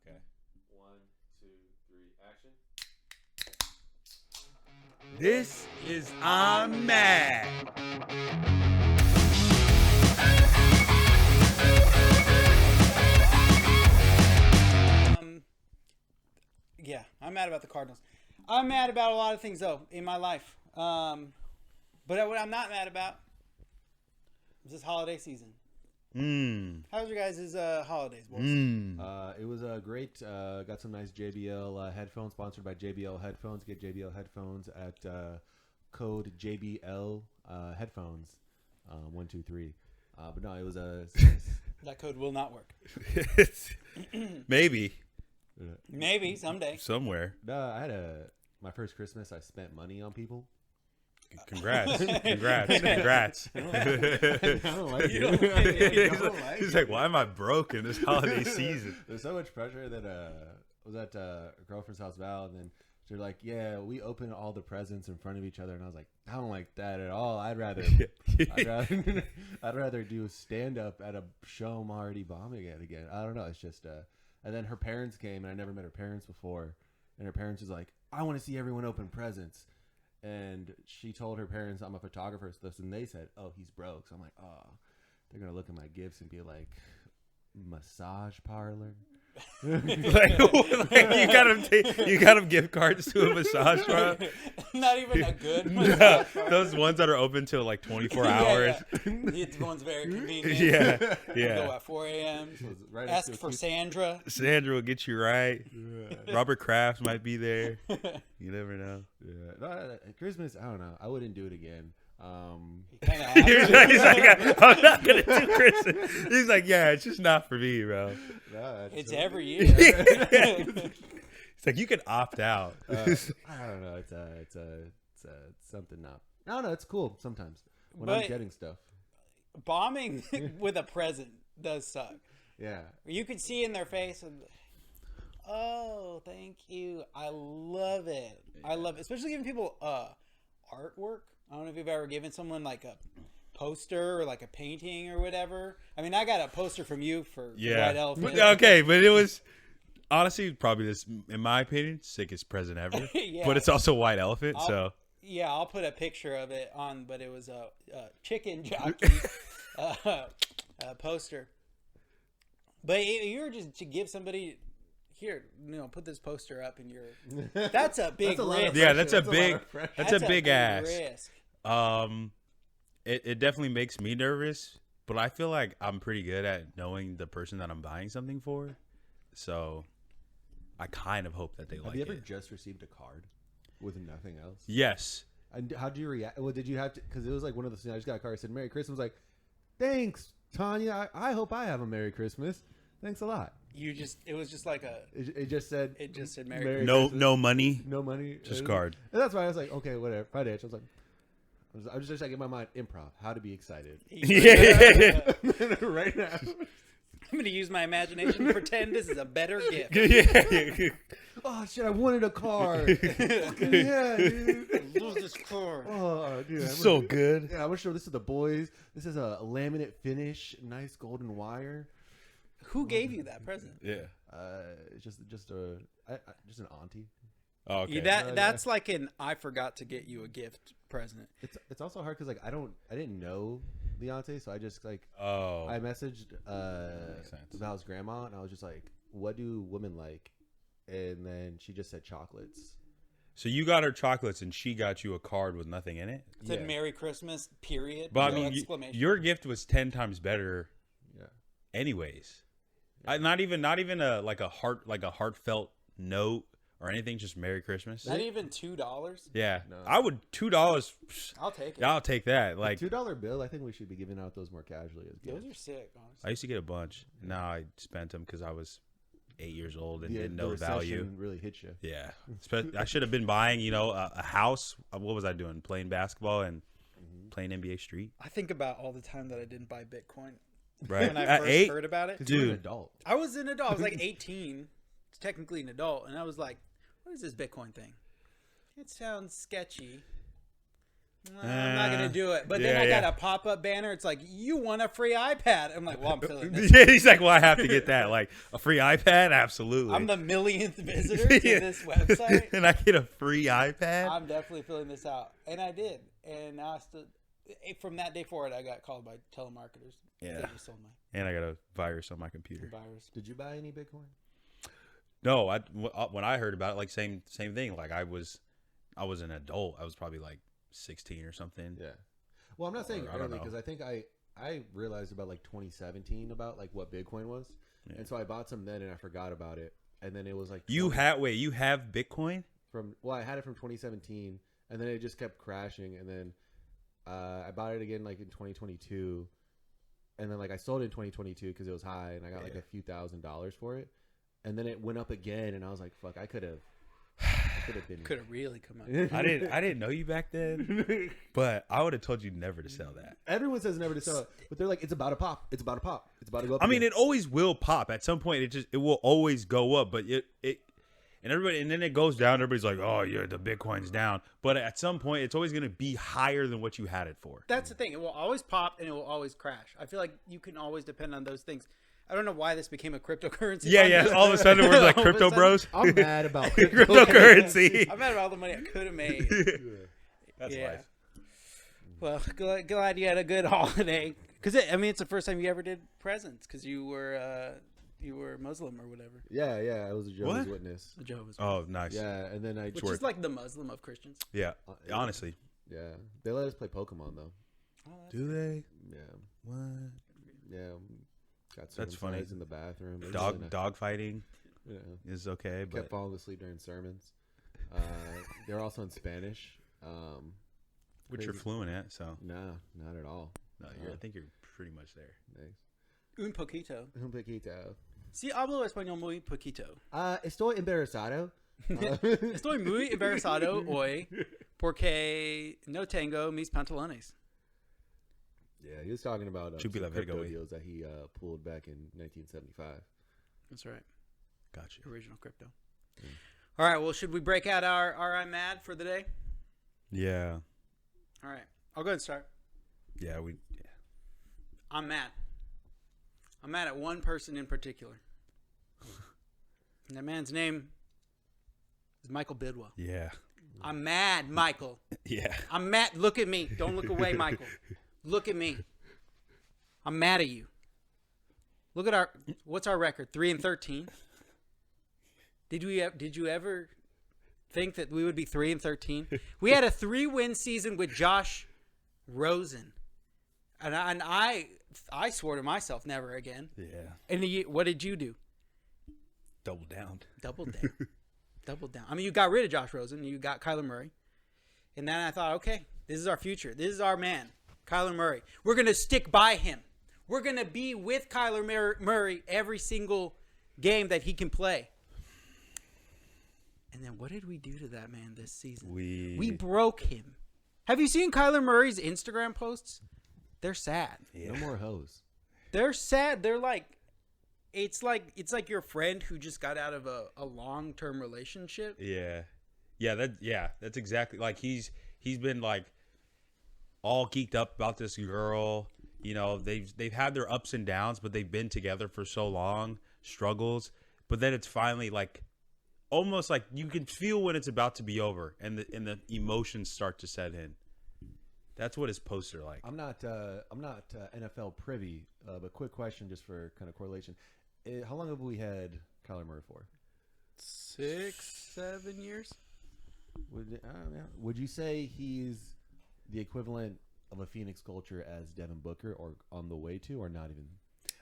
Okay. 1, 2, 3, action. This is I'm Mad. Yeah, I'm mad about the Cardinals. I'm mad about a lot of things though in my life. But what I'm not mad about is this holiday season. How was your guys' holidays, boys? It was great. Got some nice JBL headphones, sponsored by JBL Headphones. Get JBL Headphones at code JBL Headphones 123. But no, it was That code will not work. Maybe. Maybe someday. Somewhere. I had my first Christmas. I spent money on people. Congrats. I don't like it. He's like, why am I broke in this holiday season? There's so much pressure that I was at a girlfriend's house, Val, and then they're like, yeah, we open all the presents in front of each other, and I was like, I don't like that at all. I'd rather do stand up at a show I'm already bombing at again. I don't know. It's just and then her parents came, and I never met her parents before, and her parents was like, I want to see everyone open presents. And she told her parents, I'm a photographer, so and they said, oh, he's broke. So I'm like, oh, they're going to look at my gifts and be like, massage parlor. like you got him gift cards to a massage parlor. Not even a good No, massage parlor. those ones that are open till like 24 hours. Yeah. The one's very convenient. Yeah, Go yeah. at 4 a.m. Right Ask for Sandra. Sandra will get you right. Robert Kraft might be there. You never know. Yeah. No, Christmas, I don't know. I wouldn't do it again. He's like, I'm not gonna do Christmas. He's like, yeah, it's just not for me, bro. No, It's every year. It's like you can opt out. I don't know. It's something not. I don't know. It's cool sometimes when I'm But- getting stuff. Bombing with a present does suck. Yeah. You could see in their face, oh, thank you. I love it. I love it. Especially giving people artwork. I don't know if you've ever given someone like a poster or like a painting or whatever. I mean, I got a poster from you for White Elephant. Okay, but it was honestly probably this, in my opinion, sickest present ever. Yeah. But it's also White Elephant, so. Yeah, I'll put a picture of it on, but it was a chicken jockey poster. But you were just to give somebody here, put this poster up in your. That's a big risk. Yeah, that's a big ask. Risk. It definitely makes me nervous, but I feel like I'm pretty good at knowing the person that I'm buying something for, so I kind of hope that they like it. Have you ever just received a card with nothing else? Yes. And how do you react? Well, did you have to? Because it was like one of the. I just got a card that said "Merry Christmas." I was like, thanks, Tanya. I hope I have a Merry Christmas. Thanks a lot. It was just like a. It just said. It just said Merry Merry Christmas. No money. No money. Just card. And that's why I was like, okay, whatever. Financial. I was just like in my mind, improv. How to be excited. Yeah. Right now. I'm going to use my imagination to pretend this is a better gift. Yeah. Oh shit! I wanted a card. Fucking yeah, dude. I love this card. Oh, dude. So good. Yeah, I'm gonna show this to the boys. This is a laminate finish, nice golden wire. Who gave you that present? Yeah. Just an auntie. Oh, okay. That's like an I forgot to get you a gift present. It's also hard because like I didn't know the auntie, so I just like I messaged Makes sense. Val's grandma and I was just like, what do women like? And then she just said chocolates. So you got her chocolates and she got you a card with nothing in it? It said Yeah. Merry Christmas, period. But I No mean, exclamation. your gift was 10 times better Yeah. anyways. Not even a heartfelt note or anything, just Merry Christmas. Not even $2? Yeah. No. I would $2. I'll take it. I'll take that. Like $2 bill. I think we should be giving out those more casually as gifts. Those are sick, honestly. I used to get a bunch. Now I spent them because I was 8 years old and didn't The know the value. recession really hit you. Yeah. I should have been buying, a house. What was I doing? Playing basketball and playing NBA Street. I think about all the time that I didn't buy Bitcoin. Right. When I At first 8? heard about it. You're an Dude. adult. I was an adult. I was like 18. It's technically an adult. And I was like, what is this Bitcoin thing? It sounds sketchy. I'm not gonna do it. But then I got a pop-up banner. It's like, you want a free iPad. I'm like, well, I'm feeling this. Yeah, he's like, well, I have to get that. Like, a free iPad? Absolutely. I'm the millionth visitor to this website. And I get a free iPad? I'm definitely filling this out. And I did. And now from that day forward, I got called by telemarketers. Yeah. They just sold my And I got a virus on my computer. virus. Did you buy any Bitcoin? No, when I heard about it, like same thing. Like I was an adult. I was probably like 16 or something. Yeah. Well, I'm not saying I don't early know. because I think I realized about like 2017 about like what Bitcoin was, and so I bought some then and I forgot about it, and then it was like You have Bitcoin? I had it from 2017, and then it just kept crashing, and then I bought it again like in 2022, and then like I sold it in 2022 because it was high, and I got like a few $1,000s for it, and then it went up again, and I was like, fuck, I could have been. Could have really come out. I didn't know you back then, but I would have told you never to sell that. Everyone says never to sell it, but they're like, it's about to pop. It's about to pop. It's about to go up. I mean, again. it always will pop at some point. It will always go up, but it and then it goes down. Everybody's like, oh yeah, the Bitcoin's down, but at some point, it's always going to be higher than what you had it for. That's the thing. It will always pop and it will always crash. I feel like you can always depend on those things. I don't know why this became a cryptocurrency. Yeah. All of a sudden, we're like All of a crypto sudden, bros. I'm mad about Cryptocurrency. I'm mad about all the money I could have made. That's life. Well, glad you had a good holiday. Because it's the first time you ever did presents because you were Muslim or whatever. Yeah. I was a Jehovah's Witness. A Jehovah's Oh, nice. Yeah, and then Which is like the Muslim of Christians. Yeah. Honestly. Yeah, they let us play Pokemon though. Do they? Yeah. What? Yeah. Got That's funny. in the bathroom. Dog fighting Yeah. is okay, but Kept falling asleep during sermons. They're also in Spanish. which you're fluent at, so Nah, not at all. no, I think you're pretty much there. Thanks. Un poquito. Un poquito. Sí, hablo español muy poquito. Estoy embarazado. Estoy muy embarazado hoy porque no tengo mis pantalones. Yeah, he was talking about some Chupi la crypto verga, deals that he pulled back in 1975. That's right. Gotcha. Original crypto. All right. Well, should we break out our I'm mad for the day? Yeah. All right. I'll go ahead and start. Yeah. I'm mad. I'm mad at one person in particular. And that man's name is Michael Bidwell. Yeah. I'm mad, Michael. Yeah. I'm mad. Look at me. Don't look away, Michael. Look at me. I'm mad at you. Look at what's our record? 3-13. Did you ever think that we would be 3-13? We had a 3-win season with Josh Rosen, and I swore to myself never again. Yeah. And what did you do? Double down. Double down. I mean, you got rid of Josh Rosen. You got Kyler Murray, and then I thought, okay, this is our future. This is our man, Kyler Murray. We're gonna stick by him. We're gonna be with Kyler Murray every single game that he can play. And then what did we do to that man this season? We broke him. Have you seen Kyler Murray's Instagram posts? They're sad. Yeah. No more hoes. They're sad. They're like, it's like your friend who just got out of a long-term relationship. Yeah. That's exactly like he's been like all geeked up about this girl. You know, they've had their ups and downs, but they've been together for so long, struggles. But then it's finally like almost like you can feel when it's about to be over, and the emotions start to set in. That's what his posts are like. I'm not NFL privy, but quick question just for kind of correlation. How long have we had Kyler Murray for? 6-7 years. Would you say he's the equivalent of a Phoenix culture as Devin Booker, or on the way to, or not even?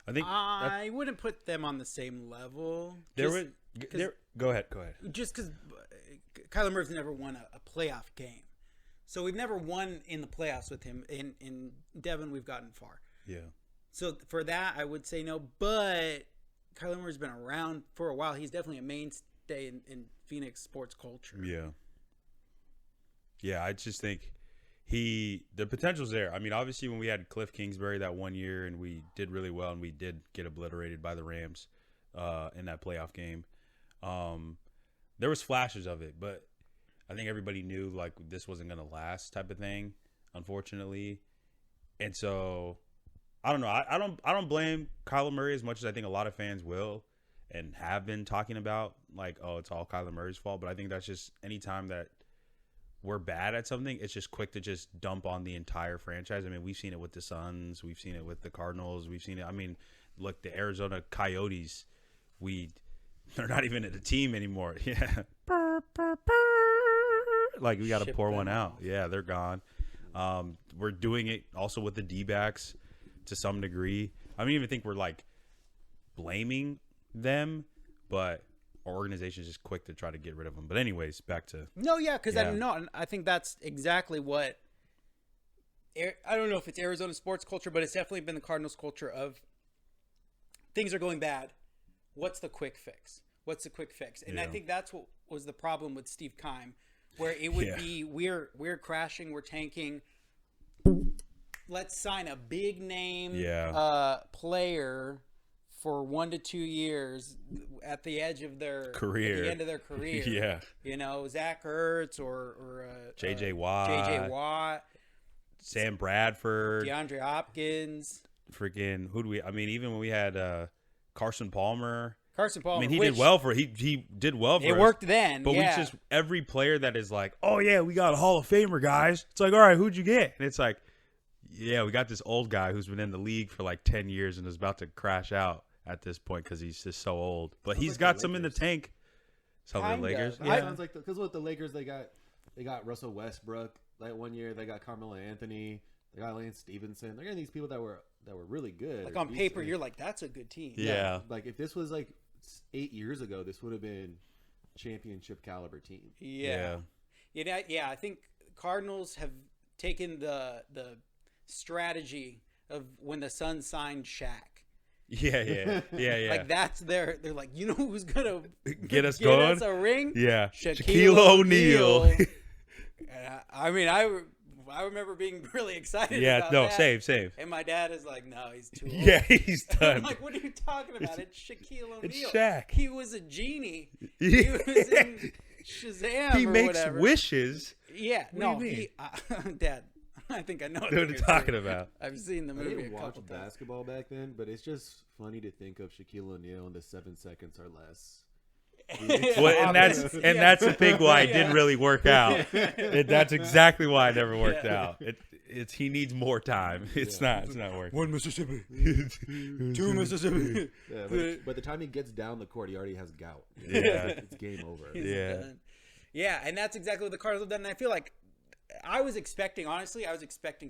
I think I wouldn't put them on the same level. Go ahead. Just because Kyler Murray's never won a playoff game. So we've never won in the playoffs with him. In Devin, we've gotten far. Yeah. So for that, I would say no. But Kyler Murray's been around for a while. He's definitely a mainstay in Phoenix sports culture. Yeah. Yeah, I just think the potential's there. I mean, obviously when we had Cliff Kingsbury that one year and we did really well and we did get obliterated by the Rams in that playoff game, there was flashes of it, but I think everybody knew like this wasn't going to last type of thing. unfortunately. And so I don't know. I don't blame Kyler Murray as much as I think a lot of fans will and have been talking about, like, oh, it's all Kyler Murray's fault. But I think that's just anytime that we're bad at something, it's just quick to just dump on the entire franchise. I mean, we've seen it with the Suns, we've seen it with the Cardinals, we've seen it. I mean, look, the Arizona Coyotes, they're not even at a team anymore. Yeah. Like, we got to pour one out. Yeah, they're gone. We're doing it also with the D-backs to some degree. I don't even think we're like blaming them, but our organization is just quick to try to get rid of them. But anyways, back to because I think that's exactly what I don't know if it's Arizona sports culture, but it's definitely been the Cardinals culture of things are going bad. What's the quick fix? And I think that's what was the problem with Steve Keim, where it would be we're crashing, we're tanking. Let's sign a big name player for 1 to 2 years at the edge of their career, at the end of their career. Yeah. You know, Zach Ertz or J.J. Watt. Sam Bradford. DeAndre Hopkins. Freaking, even when we had Carson Palmer. I mean, he did well for us. It worked then, but we just every player that is like, oh yeah, we got a Hall of Famer, guys. It's like, all right, who'd you get? And it's like, yeah, we got this old guy who's been in the league for like 10 years and is about to crash out at this point because he's just so old. But he's got some in the tank. Some of the Lakers. Yeah, sounds like because with the Lakers, they got Russell Westbrook that one year. They got Carmelo Anthony. They got Lance Stevenson. They're getting these people that were really good. Like on paper, you're like, that's a good team. Yeah. Like if this was like 8 years ago, this would have been championship caliber team. Yeah. I think Cardinals have taken the strategy of when the Suns signed Shaq. Yeah. Like that's they're like, you know who's gonna get us going? Us a ring? Yeah, Shaquille O'Neal. I mean, I remember being really excited. about that. Save. And my dad is like, no, he's too old. Yeah, he's done. I'm like, what are you talking about? It's Shaquille O'Neal. It's Shaq. He was a genie. He was in Shazam. He or makes whatever. wishes. Yeah, What do you mean? Dad. I think I know what you're talking about. I've seen the I movie. didn't watch basketball back then, but it's just funny to think of Shaquille O'Neal in the 7 seconds or less. Well, and that's the thing why it didn't really work out. That's exactly why it never worked out. It's he needs more time. It's not working. 1 Mississippi, 2 Mississippi. Yeah, but the time he gets down the court, he already has gout. Yeah, it's game over. Yeah, and that's exactly what the Cardinals have done. And I feel like I was expecting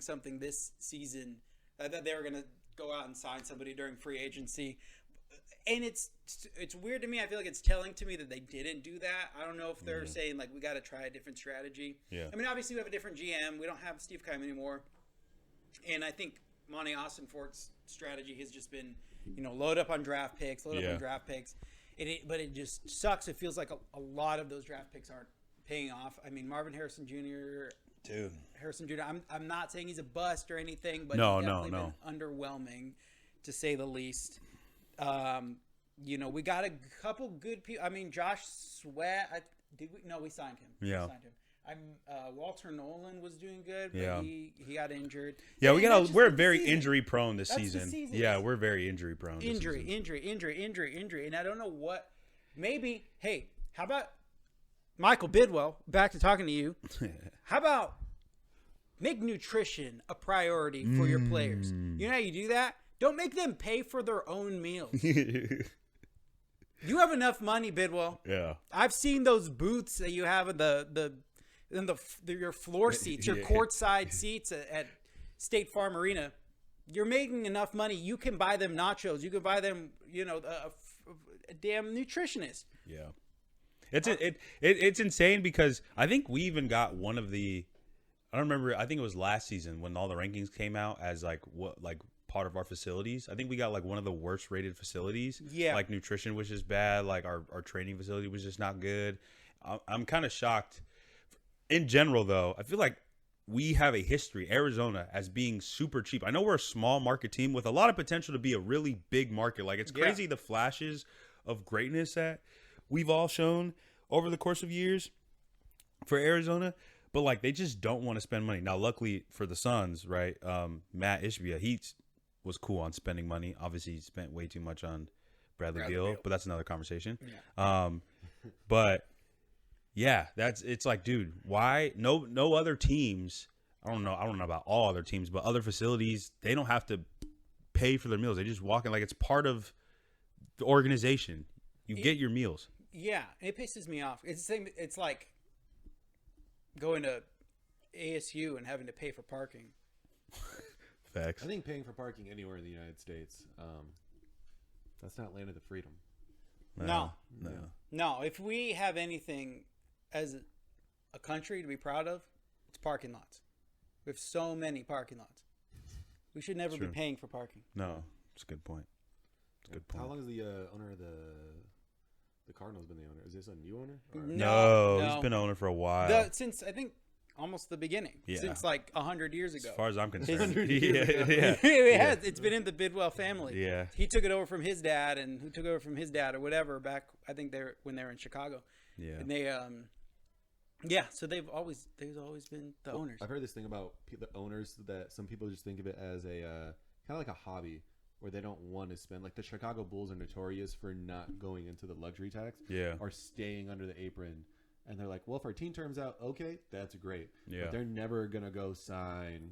something this season that they were going to go out and sign somebody during free agency. And it's weird to me. I feel like it's telling to me that they didn't do that. I don't know if they're saying, like, we got to try a different strategy. Yeah. I mean, obviously, we have a different GM. We don't have Steve Keim anymore. And I think Monty Austinfork's strategy has just been, load up on draft picks. But it just sucks. It feels like a lot of those draft picks aren't paying off. I mean, Marvin Harrison Jr. Dude. I'm not saying he's a bust or anything, but no. been underwhelming, to say the least. We got a couple good people. I mean, Josh Sweat. We signed him. Yeah. We signed him. Walter Nolan was doing good, but Yeah. he got injured. Yeah, And we're very injury prone this That's the season. season. Yeah, we're very injury prone. Injury. And I don't know what. Maybe. Hey, how about Michael Bidwell? Back to talking to you. How about make nutrition a priority for your players? You know how you do that? Don't make them pay for their own meals. You have enough money, Bidwell. Yeah. I've seen those booths that you have in your floor seats, your courtside seats at State Farm Arena. You're making enough money. You can buy them nachos. You can buy them, a damn nutritionist. Yeah. It's insane because I think we even got one of the, I don't remember, I think it was last season when all the rankings came out as part of our facilities. I think we got like one of the worst rated facilities. Yeah. Like nutrition was just bad. Like our training facility was just not good. I'm kind of shocked. In general, though, I feel like we have a history, Arizona, as being super cheap. I know we're a small market team with a lot of potential to be a really big market. Like, it's crazy the flashes of greatness that we've all shown over the course of years for Arizona. But like they just don't want to spend money. Now, luckily for the Suns, right? Matt Ishbia, he was cool on spending money. Obviously, he spent way too much on Bradley Beal, but that's another conversation. Yeah. But yeah, it's like, dude, why no other teams? I don't know about all other teams, but other facilities, they don't have to pay for their meals. They just walk in like it's part of the organization. You get your meals. Yeah, it pisses me off. It's the same. It's like going to ASU and having to pay for parking. Facts. I think paying for parking anywhere in the United States, that's not land of the freedom. No. If we have anything as a country to be proud of, it's parking lots. We have so many parking lots. We should never be paying for parking. No, it's a good point. It's a good point. How long has the owner of the Cardinals been the owner? Is this a new owner? Or? No, he's been owner for a while. Since I think almost the beginning. Yeah. Since like 100 years ago. As far as I'm concerned. It's been in the Bidwell family. Yeah. He took it over from his dad, and who took over from his dad or whatever back, I think when they were in Chicago. Yeah. And they so they've always been the owners. I've heard this thing about the owners that some people just think of it as a kind of like a hobby where they don't want to spend. Like the Chicago Bulls are notorious for not going into the luxury tax. Yeah. Or staying under the apron. And they're like, well, if our team terms out okay, that's great. Yeah. But they're never gonna go sign.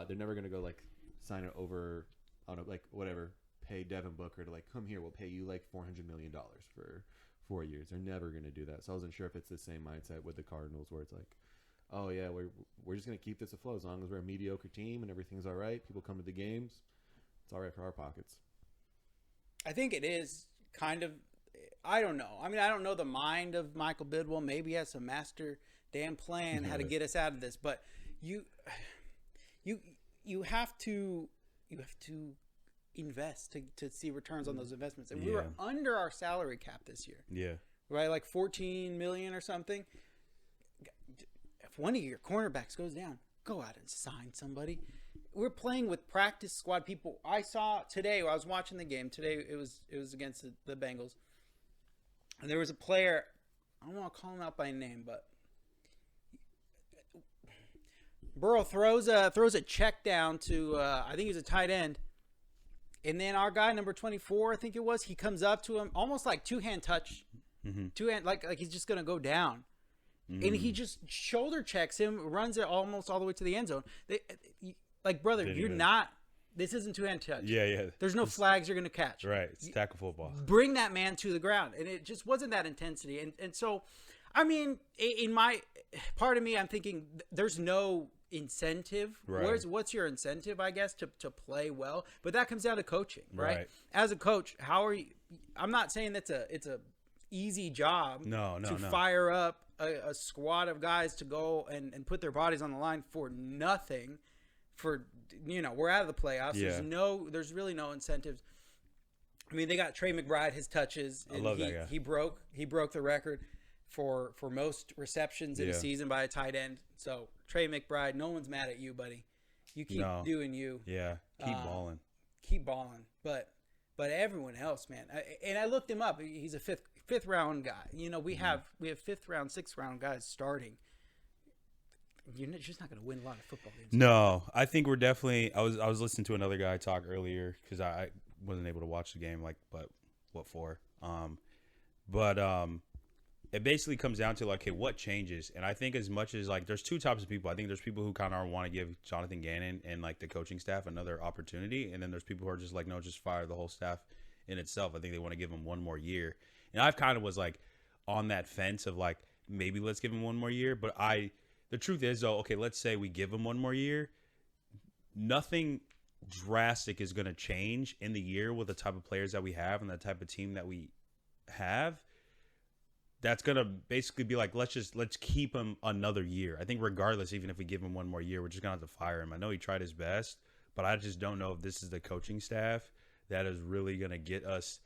They're never gonna go like sign it over on a, like whatever. Pay Devin Booker to like come here. We'll pay you like $400 million for 4 years. They're never gonna do that. So I wasn't sure if it's the same mindset with the Cardinals, where it's like, oh yeah, we're just gonna keep this afloat as long as we're a mediocre team and everything's all right. People come to the games. It's all right for our pockets. I think it is kind of. I don't know. I mean, I don't know the mind of Michael Bidwell. Maybe he has some master damn plan how to get us out of this. But you have to invest to see returns on those investments. And we were under our salary cap this year. Yeah. Right, like $14 million or something. If one of your cornerbacks goes down, go out and sign somebody. We're playing with practice squad people. I saw today. I was watching the game today. It was against the Bengals. And there was a player, I don't want to call him out by name, but Burrow throws a check down to I think he's a tight end, and then our guy number 24, I think it was, he comes up to him almost like two-hand touch, two-hand like he's just gonna go down, and he just shoulder checks him, runs it almost all the way to the end zone. Like brother, you're not. This isn't two-hand touch. Yeah. There's no flags you're going to catch. Right. It's tackle football. Bring that man to the ground. And it just wasn't that intensity. And so, I mean, in my part of me, I'm thinking there's no incentive. Right. What's your incentive, I guess, to play well? But that comes down to coaching, right? Right. As a coach, how are you? I'm not saying it's a easy job. No. Fire up a squad of guys to go and put their bodies on the line for nothing. For we're out of the playoffs. Yeah. There's really no incentives. I mean, they got Trey McBride his touches. I love that guy. He broke the record for most receptions in a season by a tight end. So Trey McBride, no one's mad at you, buddy. You keep doing you. Yeah, keep balling. But everyone else, man. And I looked him up. He's a fifth round guy. We have fifth round, sixth round guys starting. You're just not going to win a lot of football games. No, I think we're definitely. I was listening to another guy talk earlier because I wasn't able to watch the game. But what for? It basically comes down to like, hey, what changes? And I think as much as like, there's two types of people. I think there's people who kind of want to give Jonathan Gannon and like the coaching staff another opportunity, and then there's people who are just like, no, just fire the whole staff in itself. I think they want to give him one more year, and I've kind of was like on that fence of like maybe let's give him one more year, but the truth is, though, okay, let's say we give him one more year. Nothing drastic is going to change in the year with the type of players that we have and the type of team that we have. That's going to basically be like, let's keep him another year. I think regardless, even if we give him one more year, we're just going to have to fire him. I know he tried his best, but I just don't know if this is the coaching staff that is really going to get us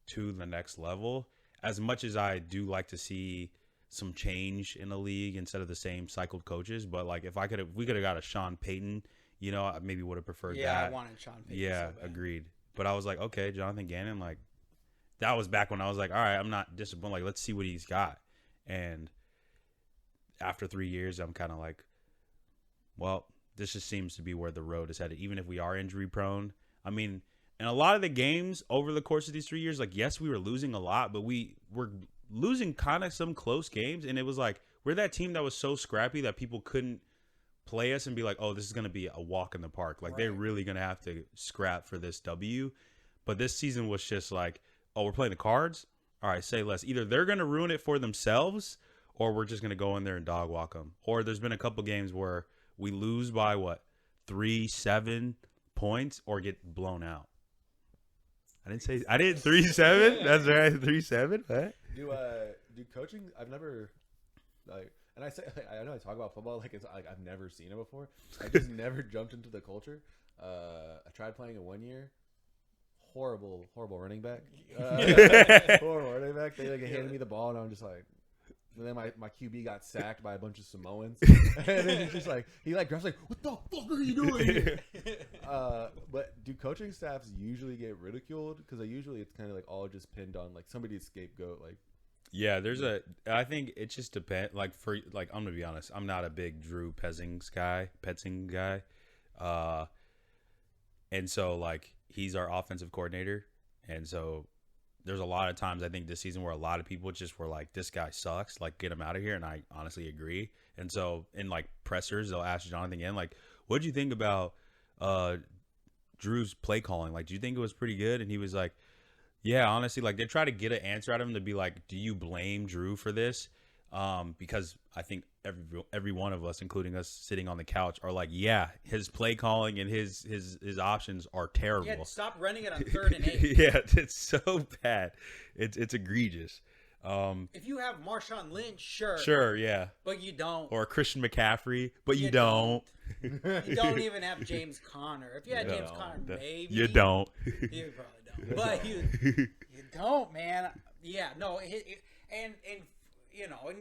to the next level. As much as I do like to see some change in the league instead of the same cycled coaches, but like if we could have got a Sean Payton, I maybe would have preferred that. Yeah, I wanted Sean Payton. Yeah, so agreed. But I was like, okay, Jonathan Gannon, like that was back when I was like, all right, I'm not disappointed. Like, let's see what he's got. And after 3 years, I'm kind of like, well, this just seems to be where the road is headed. Even if we are injury prone, I mean, in a lot of the games over the course of these 3 years, like, yes, we were losing a lot, but we were losing kind of some close games. And it was like, we're that team that was so scrappy that people couldn't play us and be like, oh, this is going to be a walk in the park. Like, they're really going to have to scrap for this W. But this season was just like, oh, we're playing the Cards? All right, say less. Either they're going to ruin it for themselves or we're just going to go in there and dog walk them. Or there's been a couple games where we lose by, 3-7 points or get blown out. I didn't 3-7. That's right, 3-7. What? Do coaching? I've never and I know I talk about football like it's like I've never seen it before. I just never jumped into the culture. I tried playing it 1 year. Horrible running back. Horrible running back. They handed me the ball and I'm just like. And then my QB got sacked by a bunch of Samoans. And then he's just like, drops like, what the fuck are you doing here? But do coaching staffs usually get ridiculed? Because it's kind of like all just pinned on like somebody's scapegoat. Like, yeah, I think it just depends. Like I'm gonna be honest, I'm not a big Drew Petzing guy. And so like he's our offensive coordinator, and so. There's a lot of times I think this season where a lot of people just were like, this guy sucks, like get him out of here. And I honestly agree. And so in like pressers, they'll ask Jonathan again, like, what do you think about Drew's play calling? Like, do you think it was pretty good? And he was like, yeah, honestly, like they try to get an answer out of him to be like, do you blame Drew for this? Because I think every one of us, including us sitting on the couch, are like, yeah, his play calling and his options are terrible. Yeah, stop running it on 3rd and 8. Yeah, it's so bad. It's egregious. If you have Marshawn Lynch, sure, yeah, but you don't. Or Christian McCaffrey, but you don't. You don't even have James Conner. If you had James Conner, maybe you don't. You probably don't, but you don't, man. Yeah, no, and. You know, in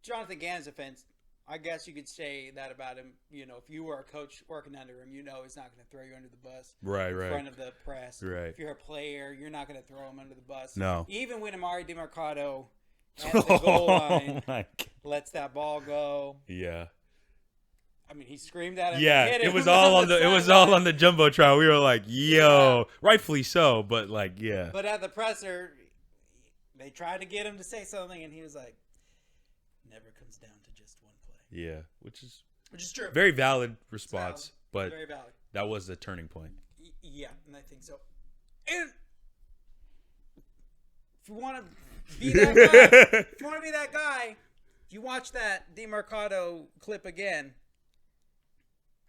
Jonathan Gannon's offense, I guess you could say that about him. You know, if you were a coach working under him, you know he's not going to throw you under the bus in front of the press. Right. If you're a player, you're not going to throw him under the bus. No. Even when Amari DeMarcado at the goal line lets that ball go. Yeah. I mean, he screamed at him. Yeah, it was all on the jumbotron. We were like, "Yo," rightfully so, but like, yeah. But at the presser, they tried to get him to say something, and he was like. Never comes down to just one play. Yeah, which is true. Very valid response, but very valid. That was the turning point. Yeah, and I think so. And if you want to be that guy, if you watch that DeMarcado clip again,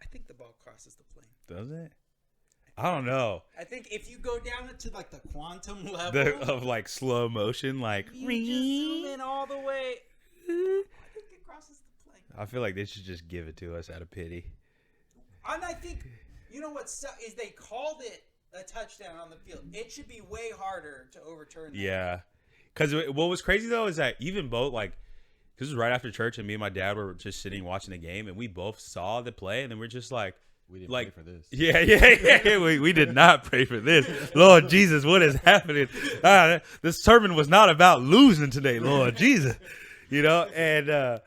I think the ball crosses the plane. Does it? I don't know. I think if you go down to like the quantum level of like slow motion, like you just zoom in all the way. I think it crosses the plane. I feel like they should just give it to us out of pity. And I think, you know what is they called it a touchdown on the field. It should be way harder to overturn that. Yeah. Because what was crazy, though, is that even both, like, this was right after church, and me and my dad were just sitting watching the game, and we both saw the play, and then we're just like, we didn't pray for this. Yeah. We did not pray for this. Lord Jesus, what is happening? This sermon was not about losing today, Lord Jesus. You know, and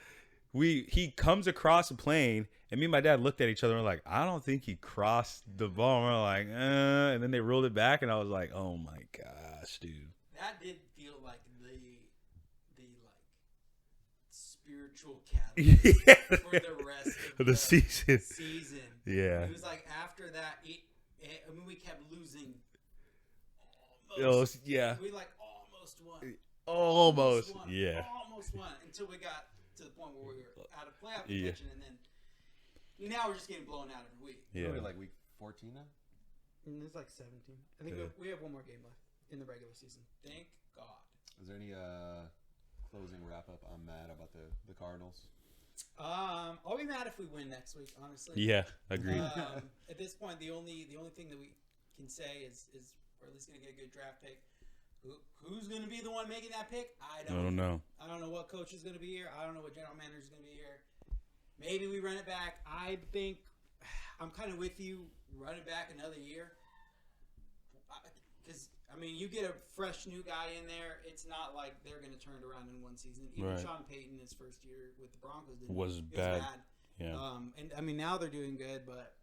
he comes across a plane, and me and my dad looked at each other and were like, I don't think he crossed the ball. And we're like, and then they rolled it back, and I was like, oh my gosh, dude. That did feel like the like spiritual catalyst for the rest of the season. Yeah. It was like after that, I mean, we kept losing. Almost, yeah. We like almost won. Almost won until we got to the point where we were out of playoff contention, and then now we're just getting blown out every week. Yeah, we're like week 14 now. It's like 17. I think we have one more game left in the regular season. Thank God. Is there any closing wrap up on Matt about the Cardinals? I'll be mad if we win next week. Honestly. Yeah, agreed. At this point, the only thing that we can say is we're at least gonna get a good draft pick. Who's going to be the one making that pick? I don't know. I don't know what coach is going to be here. I don't know what general manager is going to be here. Maybe we run it back. I think I'm kind of with you. Run it back another year. Because I mean, you get a fresh new guy in there. It's not like they're going to turn it around in one season. Even Right. Sean Payton, his first year with the Broncos, Was it bad. was bad. Yeah. And I mean, now they're doing good, but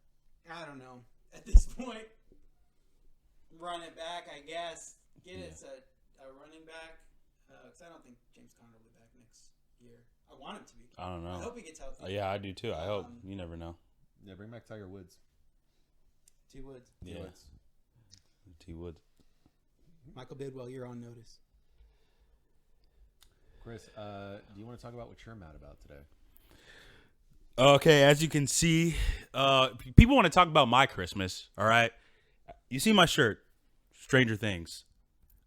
I don't know. At this point, run it back, I guess. Get us a running back. Because I don't think James Conner will be back next year. I want him to be. I don't know. I hope he gets healthy. Yeah, I do too. I hope. You never know. Yeah, bring back Tiger Woods. T. Woods. Yeah. T. Woods. Michael Bidwell, you're on notice. Chris, do you want to talk about what you're mad about today? Okay, as you can see, people want to talk about my Christmas. All right, you see my shirt, Stranger Things.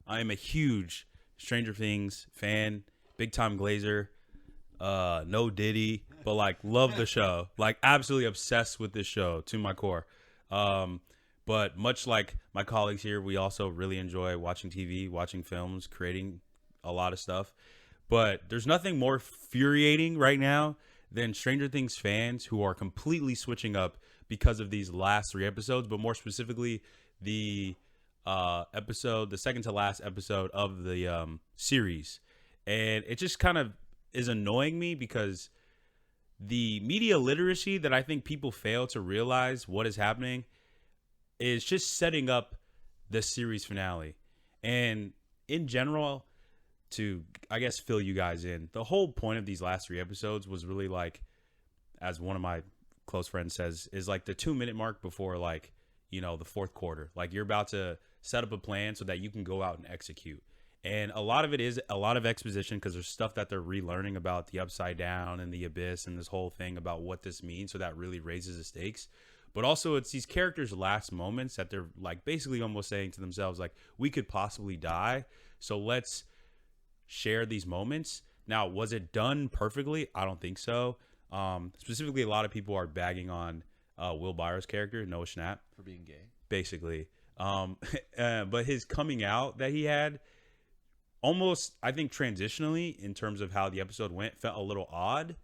I am a huge Stranger Things fan, big time Glazer. No Diddy, but like love the show, like absolutely obsessed with this show to my core. But much like my colleagues here, we also really enjoy watching TV, watching films, creating a lot of stuff. But there's nothing more infuriating right now than Stranger Things fans who are completely switching up because of these last 3 episodes, but more specifically the episode, the second to last episode of the series. And it just kind of is annoying me because the media literacy that I think people fail to realize what is happening is just setting up the series finale. And in general, to, I guess, fill you guys in, the whole point of these last 3 episodes was really like, as one of my close friends says, is like the 2-minute mark before, like, you know, the 4th quarter. Like, you're about to set up a plan so that you can go out and execute. And a lot of it is a lot of exposition because there's stuff that they're relearning about the Upside Down and the Abyss and this whole thing about what this means. So that really raises the stakes. But also it's these characters' last moments that they're like basically almost saying to themselves, like, we could possibly die. So let's share these moments. Now, was it done perfectly? I don't think so. Specifically, a lot of people are bagging on Will Byers' character, Noah Schnapp. For being gay. Basically. But his coming out that he had, almost, I think, transitionally in terms of how the episode went, felt a little odd,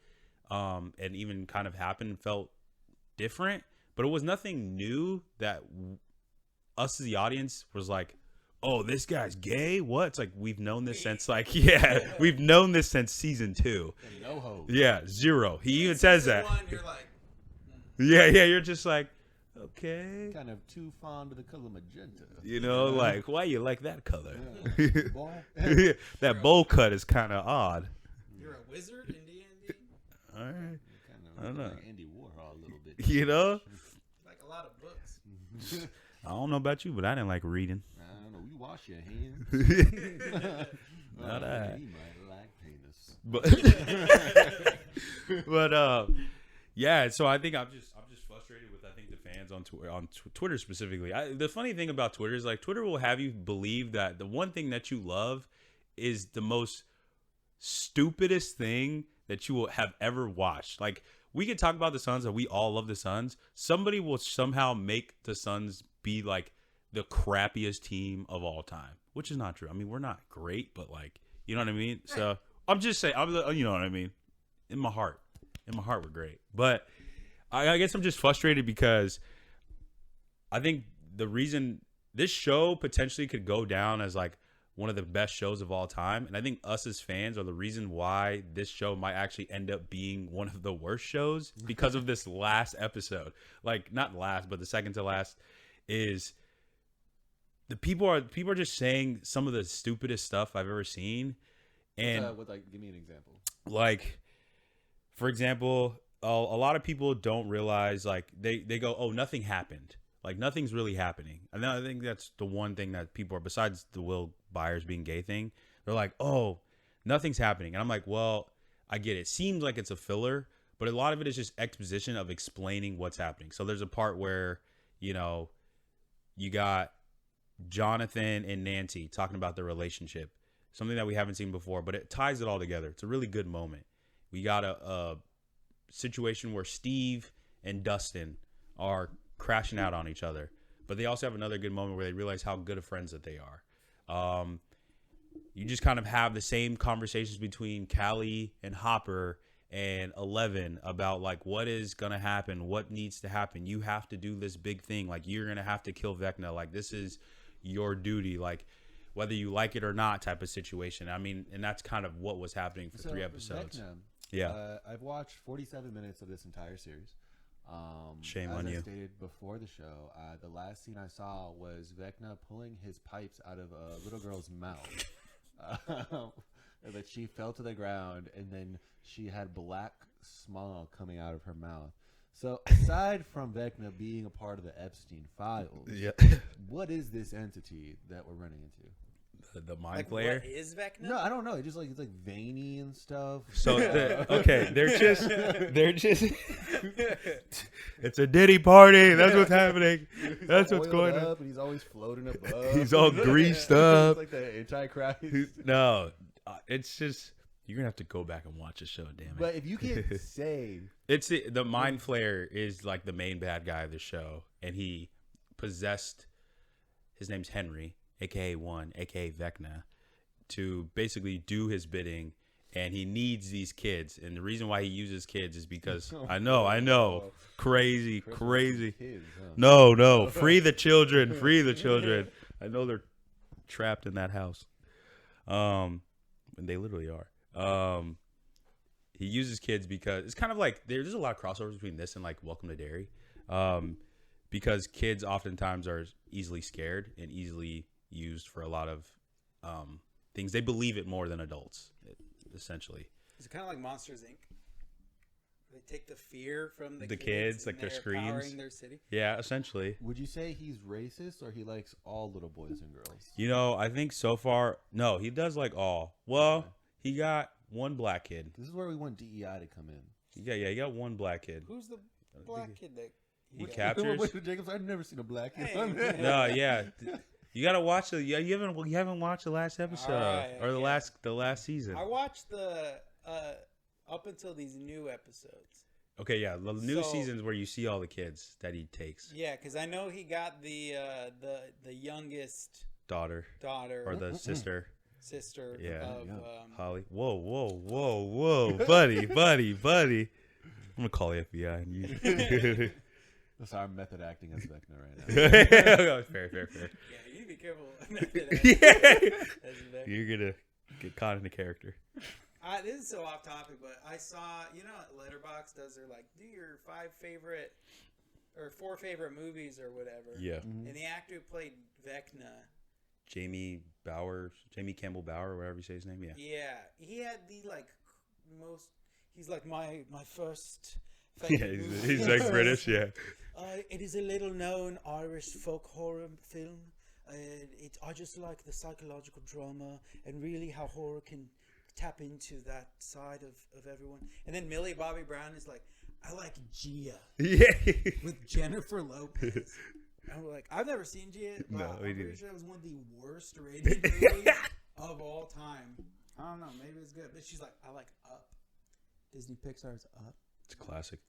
and even kind of happened, felt different. But it was nothing new that us as the audience was like, oh, this guy's gay? What? It's like, we've known this since, like, we've known this since season 2. No hope. Yeah, 0. He even says that. One, you're like, Yeah, you're just like, okay. Kind of too fond of the color magenta. You know, like, why you like that color? Yeah. Boy. That bowl cut is kind of odd. you're a wizard in D&D? All right. Kind I don't of know. like Andy Warhol a little bit. You know? Like a lot of books. I don't know about you, but I didn't like reading. I don't know. You wash your hands. Not I. He might like penis. But yeah. So I think I'm just frustrated with, I think, the fans on Twitter specifically. The funny thing about Twitter is, like, Twitter will have you believe that the one thing that you love is the most stupidest thing that you will have ever watched. Like, we could talk about the Suns, that we all love the Suns. Somebody will somehow make the Suns be like the crappiest team of all time, which is not true. I mean, we're not great, but, like, you know what I mean? So I'm just saying, you know what I mean? In my heart, we're great. But I guess I'm just frustrated because I think the reason this show potentially could go down as like one of the best shows of all time, and I think us as fans are the reason why this show might actually end up being one of the worst shows because of this last episode. Like, not last, but the second to last, is the people are just saying some of the stupidest stuff I've ever seen. And give me an example. Like, for example, a lot of people don't realize, like, they go, oh, nothing happened. Like, nothing's really happening. And then I think that's the one thing that people are, besides the Will Byers being gay thing, they're like, oh, nothing's happening. And I'm like, well, I get it. Seems like it's a filler, but a lot of it is just exposition of explaining what's happening. So there's a part where, you know, you got Jonathan and Nancy talking about their relationship, something that we haven't seen before, but it ties it all together. It's a really good moment. We got a situation where Steve and Dustin are crashing out on each other, but they also have another good moment where they realize how good of friends that they are. You just kind of have the same conversations between Callie and Hopper and 11 about, like, what is going to happen, what needs to happen. You have to do this big thing. Like, you're going to have to kill Vecna. Like, this is, your duty, like whether you like it or not type of situation. I mean, and that's kind of what was happening for 3 episodes. Vecna, Yeah. I've watched 47 minutes of this entire series. Shame as on I you. stated before the show, the last scene I saw was Vecna pulling his pipes out of a little girl's mouth. That she fell to the ground, and then she had black smog coming out of her mouth. So, aside from Vecna being a part of the Epstein files, Yeah. what is this entity that we're running into? The mind Like, flayer. what is Vecna? No, I don't know. It's like veiny and stuff. So okay, they're just it's a Diddy party. That's what's happening. That's what's going on. And he's always floating above. He's all greased He's up. like the Antichrist. No, it's just you're gonna have to go back and watch the show. Damn it! But if you can't say, It's the mind flayer is like the main bad guy of the show, and he possessed. His name's Henry, aka One, aka Vecna, to basically do his bidding, and he needs these kids. And the reason why he uses kids is because I know, crazy. kids, huh? No, free the children, free the children. I know they're trapped in that house, and they literally are. He uses kids because it's kind of like there's a lot of crossovers between this and like Welcome to Derry, because kids oftentimes are easily scared and easily used for a lot of things. They believe it more than adults, essentially. Is it kind of like Monsters Inc? They take the fear from the kids, like and their they're screams. powering their city. Yeah, essentially. Would you say he's racist or he likes all little boys and girls? You know, I think so far, no, he does like all. Well, he got one black kid. This is where we want DEI to come in. Yeah, he got one black kid. Who's the black kid that He captures. Wait, Jacobs, I've never seen a black kid. Hey. No, yeah. You gotta watch the. You haven't watched the last episode or the last season. I watched the up until these new episodes. Okay, yeah, the new So- seasons where you see all the kids that he takes. Yeah, because I know he got the youngest Daughter daughter or the sister. sister Yeah. of Holly. Whoa, buddy. I'm gonna call the FBI on you. That's our method acting as Vecna right now. fair. Yeah, you need to be careful. Yeah. You're gonna get caught in the character. This is so off topic, but I saw, Letterboxd does their like, do your 5 favorite or 4 favorite movies or whatever. Yeah. And the actor who played Vecna, Jamie Campbell Bower, or whatever you say his name. Yeah. yeah, he had the like most. He's like my first. Yeah, favorite movie. he's like British. Yeah. It is a little known Irish folk horror film. I just like the psychological drama and really how horror can tap into that side of everyone. And then Millie Bobby Brown is like, I like Gia Yeah. with Jennifer Lopez. And we're like, I've never seen Gia, but No, I'm me pretty neither. sure it was one of the worst rated movies of all time. I don't know, maybe it's good. But she's like, I like Up. Disney Pixar's Up. It's a classic.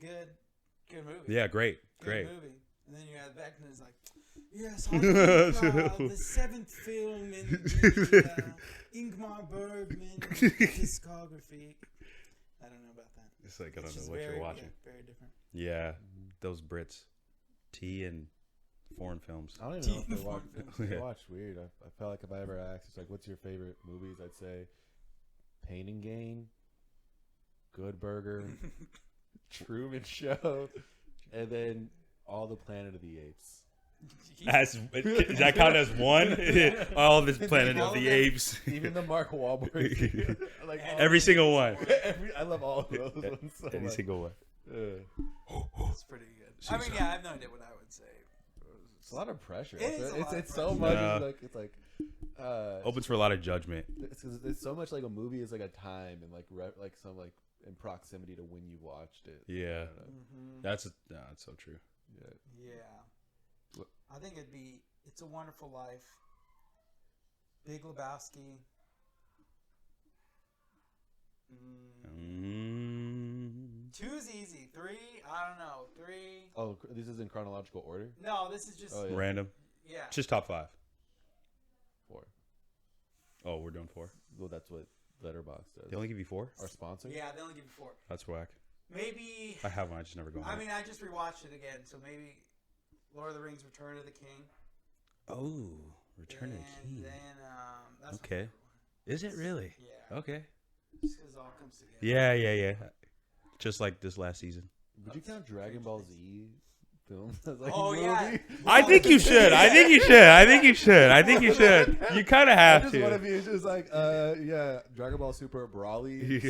Good movie. Yeah, great. Good movie. And then you have Vecna is like, yes, I think, the 7th film in the Ingmar Bergman discography. I don't know about that. It's like I It's don't just know what you're watching. Yeah, very different. Yeah, those Brits, tea and foreign films. I don't even know if they watch. They Yeah. watch weird. I felt like if I ever asked, it's like, what's your favorite movies? I'd say Pain and Gain, Good Burger, Truman Show, and then all the Planet of the Apes. Does that count as one? All this Planet of the Apes. Even the Mark Wahlberg. Like Every single one. I love all of those ones. So Every much. single one. It's pretty good. I mean, yeah, I have no idea what I would say. It's a lot of pressure. It is a lot of It's so pressure. much. Yeah. It's like Opens for a lot of judgment. it's so much like a movie is like a time and like some like in proximity to when you watched it. Yeah, I don't know. that's so true. Yeah. Yeah. I think It's a Wonderful Life, Big Lebowski. Mm. 2's easy. 3, I don't know. 3. Oh, this is in chronological order. No, this is just. Oh, yeah. Random. Yeah. Just top 5. 4. Oh, we're doing 4. Well, that's what Letterboxd does. They only give you 4. Our sponsor. Yeah, they only give you 4. That's whack. Maybe. I have one. I just never go. I mean, I just rewatched it again, so maybe Lord of the Rings: Return of the King. Oh, Return of the And King. then that's my Okay. favorite one. Is it really? Yeah. Okay. Just 'cause it all comes together. Yeah. Just like this last season. Would you count Dragon Ball Z films as like Oh, a yeah. movie? I think you should. You kind of I have just want to to. be just like, Dragon Ball Super Brawly,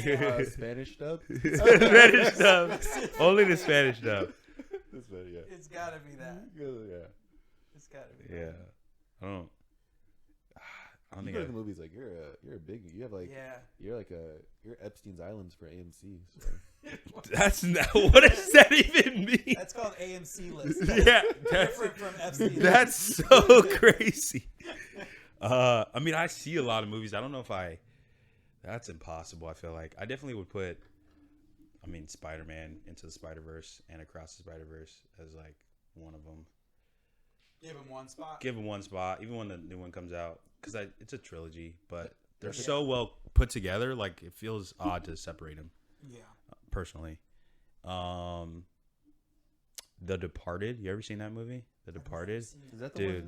Spanish dub. Spanish dub. Only the Spanish dub. This video. It's gotta be that. Yeah. It's gotta be. Yeah. I don't You think go to the movies like you're a big. You have like Yeah. you're Epstein's Islands for AMC. So. that's not, what does that even mean? That's called AMC list. Yeah, Different from FC. that's so crazy. I mean, I see a lot of movies. I don't know if that's impossible. I feel like I definitely would put, Spider-Man, Into the Spider-Verse and Across the Spider-Verse as like one of them. Give him one spot. Give them one spot, even when the new one comes out, because it's a trilogy, but they're so well put together. Like it feels odd to separate them. Yeah. Personally, The Departed. You ever seen that movie? The Departed. Is that the Dude.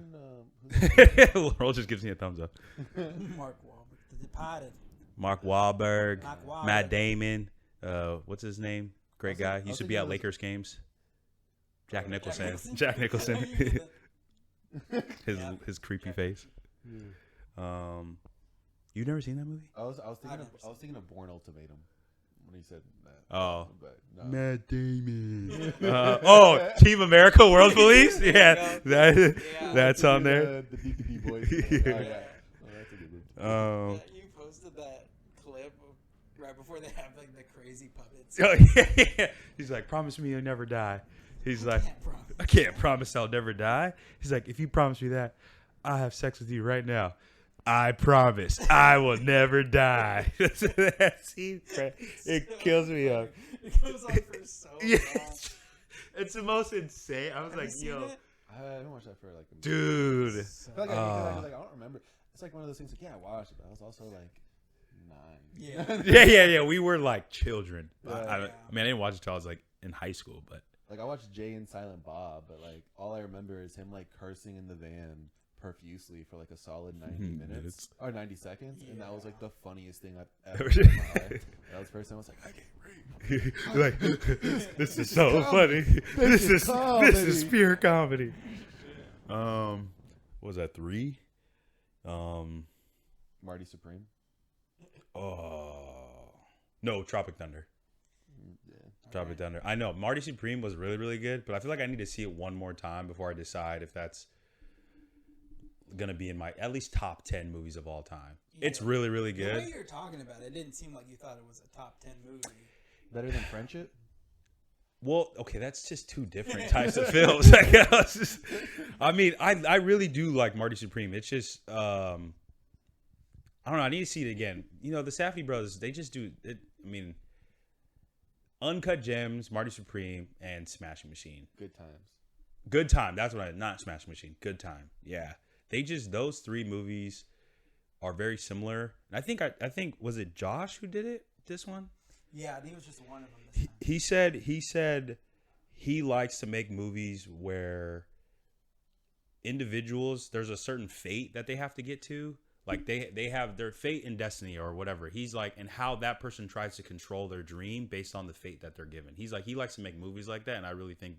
one? Laurel just gives me a thumbs up. Mark Wahlberg. The Departed. Mark Wahlberg, Mark Wahlberg. Matt Damon. What's his name? Great I guy. was Used to thinking be at it was- Lakers games. Jack Nicholson. Nicholson? Jack Nicholson. his Yeah. his creepy face. You've never seen that movie? I was I've never thinking of Born Ultimatum when he said that. Oh. But no. Matt Damon. Team America World Police. Yeah, that's on there. The DPD boys. Oh, yeah. Oh, that's a good movie. Yeah, you posted that clip right before they have like the crazy puppets. Oh, yeah. He's like, promise me you'll never die. He's like, Can't promise. I can't promise I'll never die. He's like, if you promise me that, I'll have sex with you right now. I promise I will never die. That scene, it kills me up. It goes on for so long. It's the most insane. I was Have like, you seen yo, it? I haven't watched that for like a dude. So- I feel like I don't remember. It's like one of those things like, yeah, I watched it, but I was also like 9. Yeah. Yeah. We were like children. Yeah. I didn't watch it till I was like in high school, but Like I watched Jay and Silent Bob, but like all I remember is him like cursing in the van profusely for like a solid 90 minutes or 90 seconds, and that was like the funniest thing I've ever seen in my life. That was the first time I was like, I get raped. like, this is so funny. This is pure comedy. What was that, 3? Marty Supreme. No, Tropic Thunder. Yeah. Tropic Thunder. I know Marty Supreme was really, really good, but I feel like I need to see it one more time before I decide if that's gonna be in my at least top 10 movies of all time. Yeah. It's really, really The good. way you're talking about it, it didn't seem like you thought it was a top 10 movie. Better than Friendship. Well, okay, that's just two different types of films. I guess. I mean, I really do like Marty Supreme. It's just I don't know. I need to see it again. You know, the Safdie brothers, they just do it. I mean, Uncut Gems, Marty Supreme, and Smashing Machine. Good times. Good Time. That's what not Smashing Machine. Good Time. Yeah. Those 3 movies are very similar. And I think was it Josh who did it? This one? Yeah, I think it was just one of them this time. He said he likes to make movies where individuals, there's a certain fate that they have to get to. Like they have their fate and destiny or whatever. He's like, and how that person tries to control their dream based on the fate that they're given. He's like, he likes to make movies like that. And I really think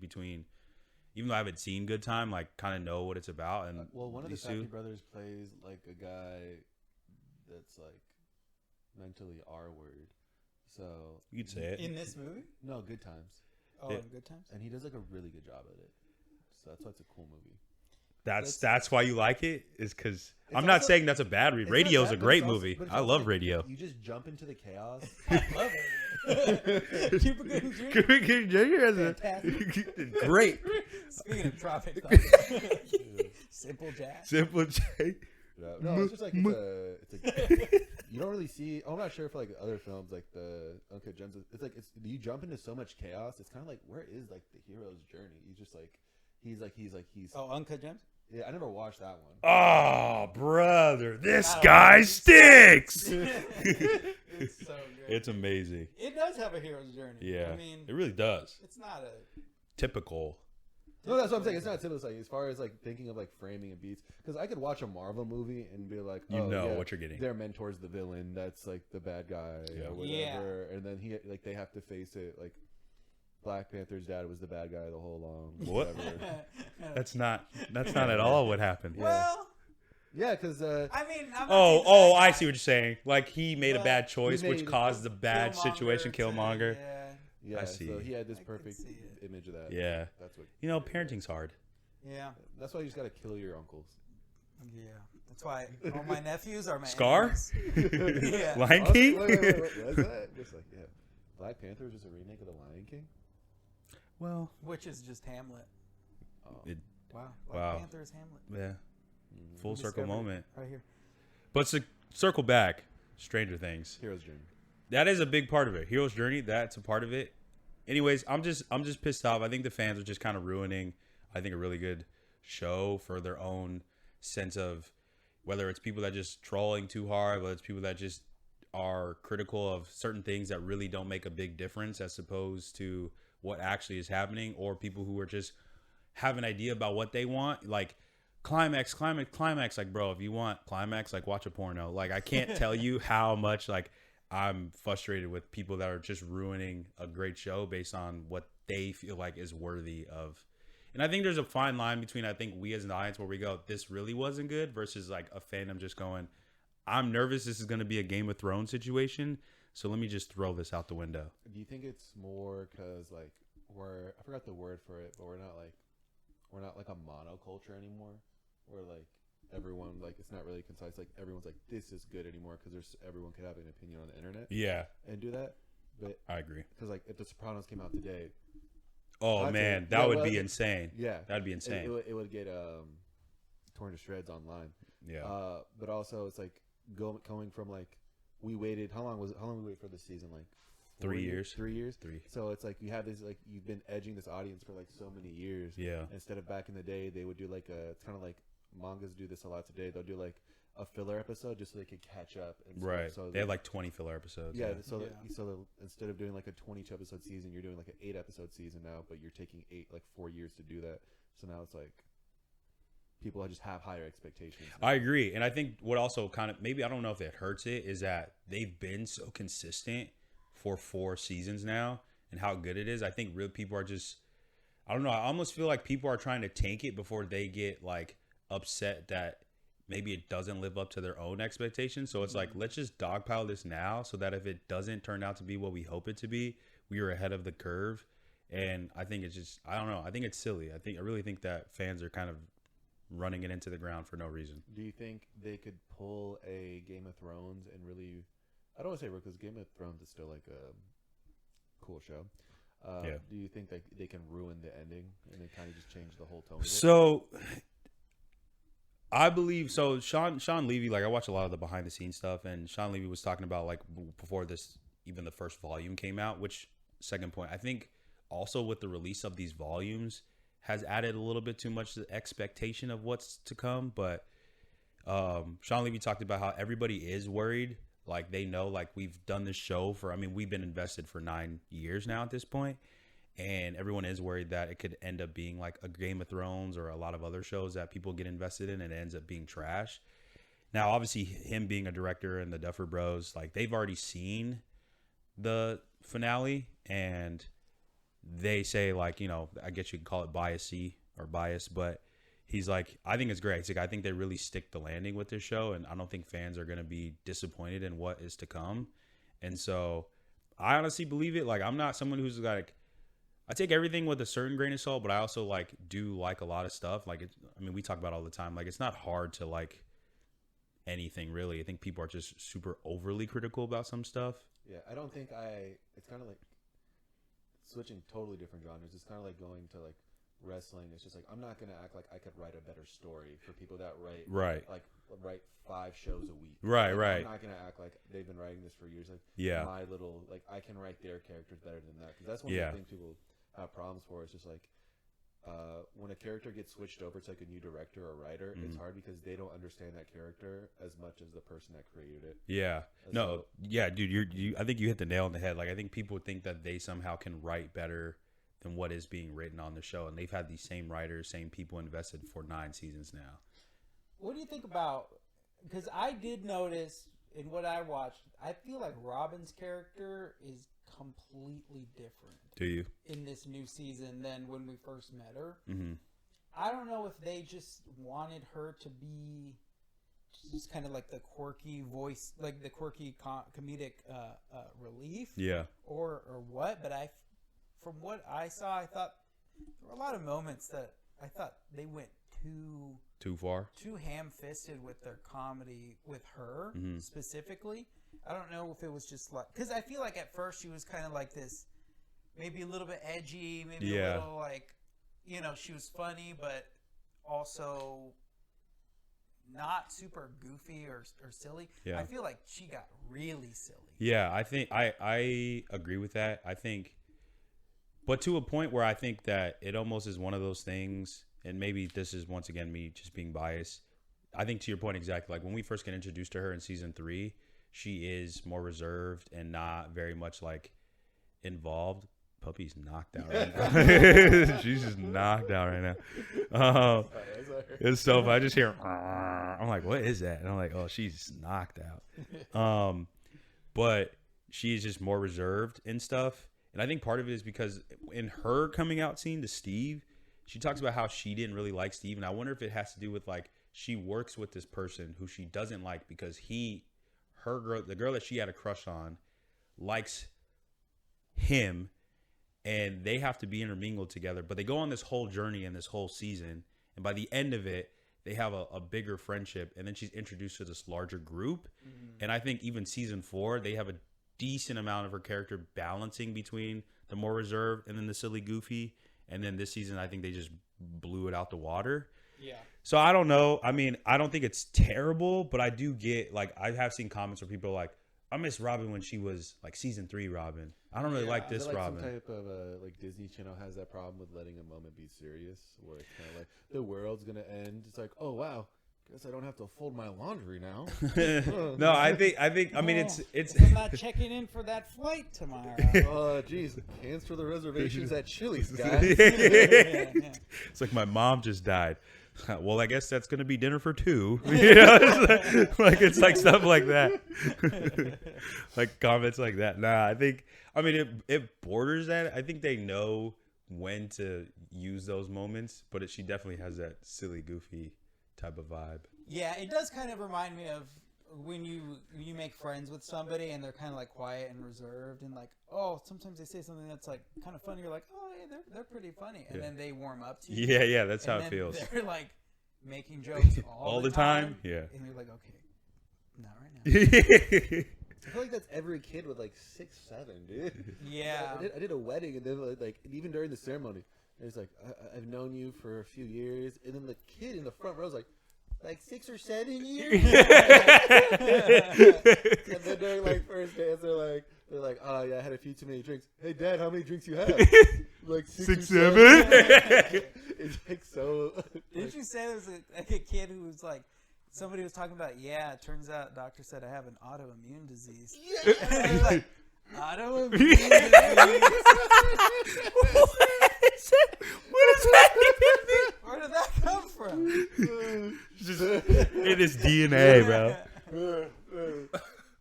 even though I haven't seen Good Time, like kind of know what it's about. And Well, one of the these two- Safdie brothers plays like a guy that's like mentally R-word. So you could say it. In this movie? no, Good Times, Oh, Yeah. in Good Times? and he does like a really good job at it. So that's why it's a cool movie. That's why you like it, is because It's I'm not also- saying that's a bad read. It's not Radio's bad, a but great it's also- movie. but it's I also love like, Radio. You just jump into the chaos. I love it. Cuba Gooding Jr. Fantastic. Great. Speaking of Tropic Thunder. Simple Jack. Simple J. Yeah. No, it's just like it's a you don't really see. I'm not sure if like other films like the Uncut Gems. It's like you jump into so much chaos. It's kind of like, where is like the hero's journey? You just like he's. Oh, Uncut Gems? Yeah, I never watched that one. Oh, brother, this I don't guy know. stinks. It's so great. It's amazing. It does have a hero's journey. Yeah, I mean, it really does. it's not a. Typical. No, that's what I'm saying. It's not simple. It's like as far as like thinking of like framing and beats, because I could watch a Marvel movie and be like, You oh, know yeah, what you're getting. their mentor's the villain. That's like the bad guy or whatever. And then they have to face it. Like Black Panther's dad was the bad guy the whole long. What? That's not at all what happened. Well, yeah, because I mean, I'm not Oh, I see what you're saying. Like he made a bad choice, which made caused the bad situation. Killmonger. Yeah. I see. So he had this I perfect can see it. image of that. Yeah. That's what. Parenting's hard. Yeah. That's why you just gotta kill your uncles. Yeah. That's why all my nephews are my Scar? enemies. Yeah. Lion King? Wait. What's that? Just like Black Panther is just a remake of the Lion King. Well, Which is just Hamlet. Oh. Wow. Wow. Black Panther is Hamlet. yeah. Full circle Discovered moment. Right here. But to circle back, Stranger Things. Hero's Journey. That is a big part of it. Hero's Journey, that's a part of it. Anyways, I'm just pissed off. I think the fans are just kind of ruining, I think, a really good show for their own sense of whether it's people that just trolling too hard, whether it's people that just are critical of certain things that really don't make a big difference as opposed to what actually is happening, or people who are just have an idea about what they want, like climax. Like, bro, if you want climax, like watch a porno. Like, I can't tell you how much like I'm frustrated with people that are just ruining a great show based on what they feel like is worthy of. And I think there's a fine line between, I think, we as an audience where we go, this really wasn't good, versus like a fandom just going, I'm nervous this is going to be a Game of Thrones situation, so let me just throw this out the window. Do you think it's more because like I forgot the word for it, but we're not like a monoculture anymore, where like everyone, like, it's not really concise, like everyone's like this is good anymore, because everyone could have an opinion on the internet, and do that. But I agree, because like if The Sopranos came out today, that would be insane. Yeah, that'd be insane. It would get torn to shreds online. Yeah. But also it's like going from like we waited. How long did we wait for this season? Like 3 years. 3 years. 3. So it's like you have this, like, you've been edging this audience for like so many years. Yeah. Instead of back in the day, they would do like it's kind of like mangas do this a lot today. They'll do like a filler episode just so they could catch up. And stuff. Right. So they had like 20 filler episodes. Yeah. So instead of doing like a 22 episode season, you're doing like an 8 episode season now, but you're taking 4 years to do that. So now it's like people just have higher expectations. I agree. And I think what also kind of, maybe, I don't know if it hurts it, is that they've been so consistent for 4 seasons now and how good it is. I think real people are just, I don't know. I almost feel like people are trying to tank it before they get like upset that maybe it doesn't live up to their own expectations. So it's like, let's just dogpile this now so that if it doesn't turn out to be what we hope it to be, we are ahead of the curve. And I think it's just, I don't know. I think it's silly. I really think that fans are kind of running it into the ground for no reason. Do you think they could pull a Game of Thrones and really, I don't want to say, because Game of Thrones is still like a cool show. Do you think that they can ruin the ending and then kind of just change the whole tone of it? So I believe, so Sean Levy, like, I watch a lot of the behind the scenes stuff, and Sean Levy was talking about, like, before this, even the first volume came out, which, second point, I think also with the release of these volumes has added a little bit too much to the expectation of what's to come. But Sean Levy talked about how everybody is worried. Like, they know, like, we've done this show for, I mean, we've been invested for 9 years now at this point, and everyone is worried that it could end up being like a Game of Thrones or a lot of other shows that people get invested in and it ends up being trash. Now, obviously, him being a director and the Duffer Bros, like, they've already seen the finale, and they say, like, you know, I guess you could call it bias, but he's like, I think it's great. He's like, I think they really stick the landing with this show, and I don't think fans are going to be disappointed in what is to come. And so I honestly believe it. Like, I'm not someone who's like, I take everything with a certain grain of salt, but I also like do like a lot of stuff. Like, I mean, we talk about it all the time. Like, it's not hard to like anything really. I think people are just super overly critical about some stuff. Yeah, I don't think it's kind of like switching totally different genres. It's kind of like going to like wrestling. It's just like, I'm not gonna act like I could write a better story for people that write 5 shows a week. Right. I'm not gonna act like they've been writing this for years. Like, yeah, my little, like, I can write their characters better than that, because that's one of the things people have problems for. It's just like when a character gets switched over to like a new director or writer, it's hard because they don't understand that character as much as the person that created it. Yeah. Dude, I think you hit the nail on the head. Like, I think people think that they somehow can write better than what is being written on the show. And they've had these same writers, same people invested for 9 seasons now. What do you think about? Because I did notice in what I watched, I feel like Robin's character is completely different. Do you? In this new season than when we first met her. Mm-hmm. I don't know if they just wanted her to be just kind of like the quirky voice, like the quirky comedic relief. Yeah. Or what, but from what I saw, I thought there were a lot of moments that I thought they went too far, too ham-fisted with their comedy with her specifically. I don't know if it was just like, because I feel like at first she was kind of like this, maybe a little bit edgy, maybe a little like, you know, she was funny, but also not super goofy or silly. Yeah. I feel like she got really silly. Yeah, I think I agree with that. I think, but to a point where I think that it almost is one of those things, and maybe this is once again me just being biased. I think to your point exactly, like when we first get introduced to her in season 3, she is more reserved and not very much like involved. Puppy's knocked out right now. She's just knocked out right now. It's so if I just hear, I'm like, what is that? And I'm like, oh, she's knocked out. But she's just more reserved and stuff. And I think part of it is because in her coming out scene to Steve, she talks about how she didn't really like Steve. And I wonder if it has to do with like she works with this person who she doesn't like because the girl that she had a crush on likes him. And they have to be intermingled together. But they go on this whole journey in this whole season. And by the end of it, they have a bigger friendship. And then she's introduced to this larger group. And I think even season 4, they have a decent amount of her character balancing between the more reserved and then the silly goofy. And then this season, I think they just blew it out the water. Yeah. So I don't know. I mean, I don't think it's terrible. But I do get, like, I have seen comments where people are like, I miss Robin when she was like season 3 Robin. I don't really like this Robin. Some type of like Disney Channel has that problem with letting a moment be serious, where it's kind of like the world's gonna end. It's like, oh wow, guess I don't have to fold my laundry now. No, I think. I mean, it's. I'm not checking in for that flight tomorrow. Oh, geez, cancel the reservations at Chili's, guys. It's like my mom just died. Well, I guess that's gonna be dinner for 2. You know, it's like stuff like that, like comments like that. Nah, I think. I mean, it borders that. I think they know when to use those moments, but she definitely has that silly, goofy type of vibe. Yeah, it does kind of remind me of when you make friends with somebody and they're kind of like quiet and reserved and like, oh, sometimes they say something that's like kind of funny. You're like, oh, yeah, they're pretty funny, and then they warm up to you. Yeah, that's how it feels. They're like making jokes all the time. Yeah, and you're like, okay, not right now. I feel like that's every kid with like 6, 7, dude. Yeah. I did a wedding, and then like even during the ceremony, it's like I've known you for a few years, and then the kid in the front row is like 6 or 7 years. And then during like first dance, they're like, oh yeah, I had a few too many drinks. Hey Dad, how many drinks you have? Like 6 or 7. It's like so. Did you say there was a kid who was like? Somebody was talking about, it turns out doctor said I have an autoimmune disease. Yeah. And he's like, autoimmune disease? What does that even mean? Where did that come from? Just in his DNA, bro.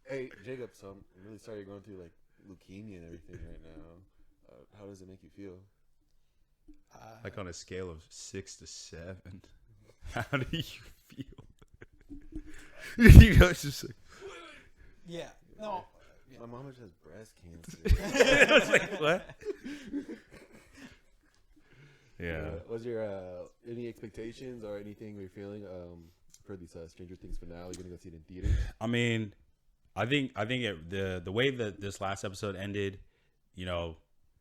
Hey, Jacob, so I'm really sorry you're going through like leukemia and everything right now. How does it make you feel? Like on a scale of 6 to 7, how do you feel? You know, it's just like, yeah, no. My mom just has breast cancer. I was like, what? Yeah. Was your any expectations or anything you're feeling for these Stranger Things finale? You're gonna go see it in theaters? I mean, I think the way that this last episode ended, you know,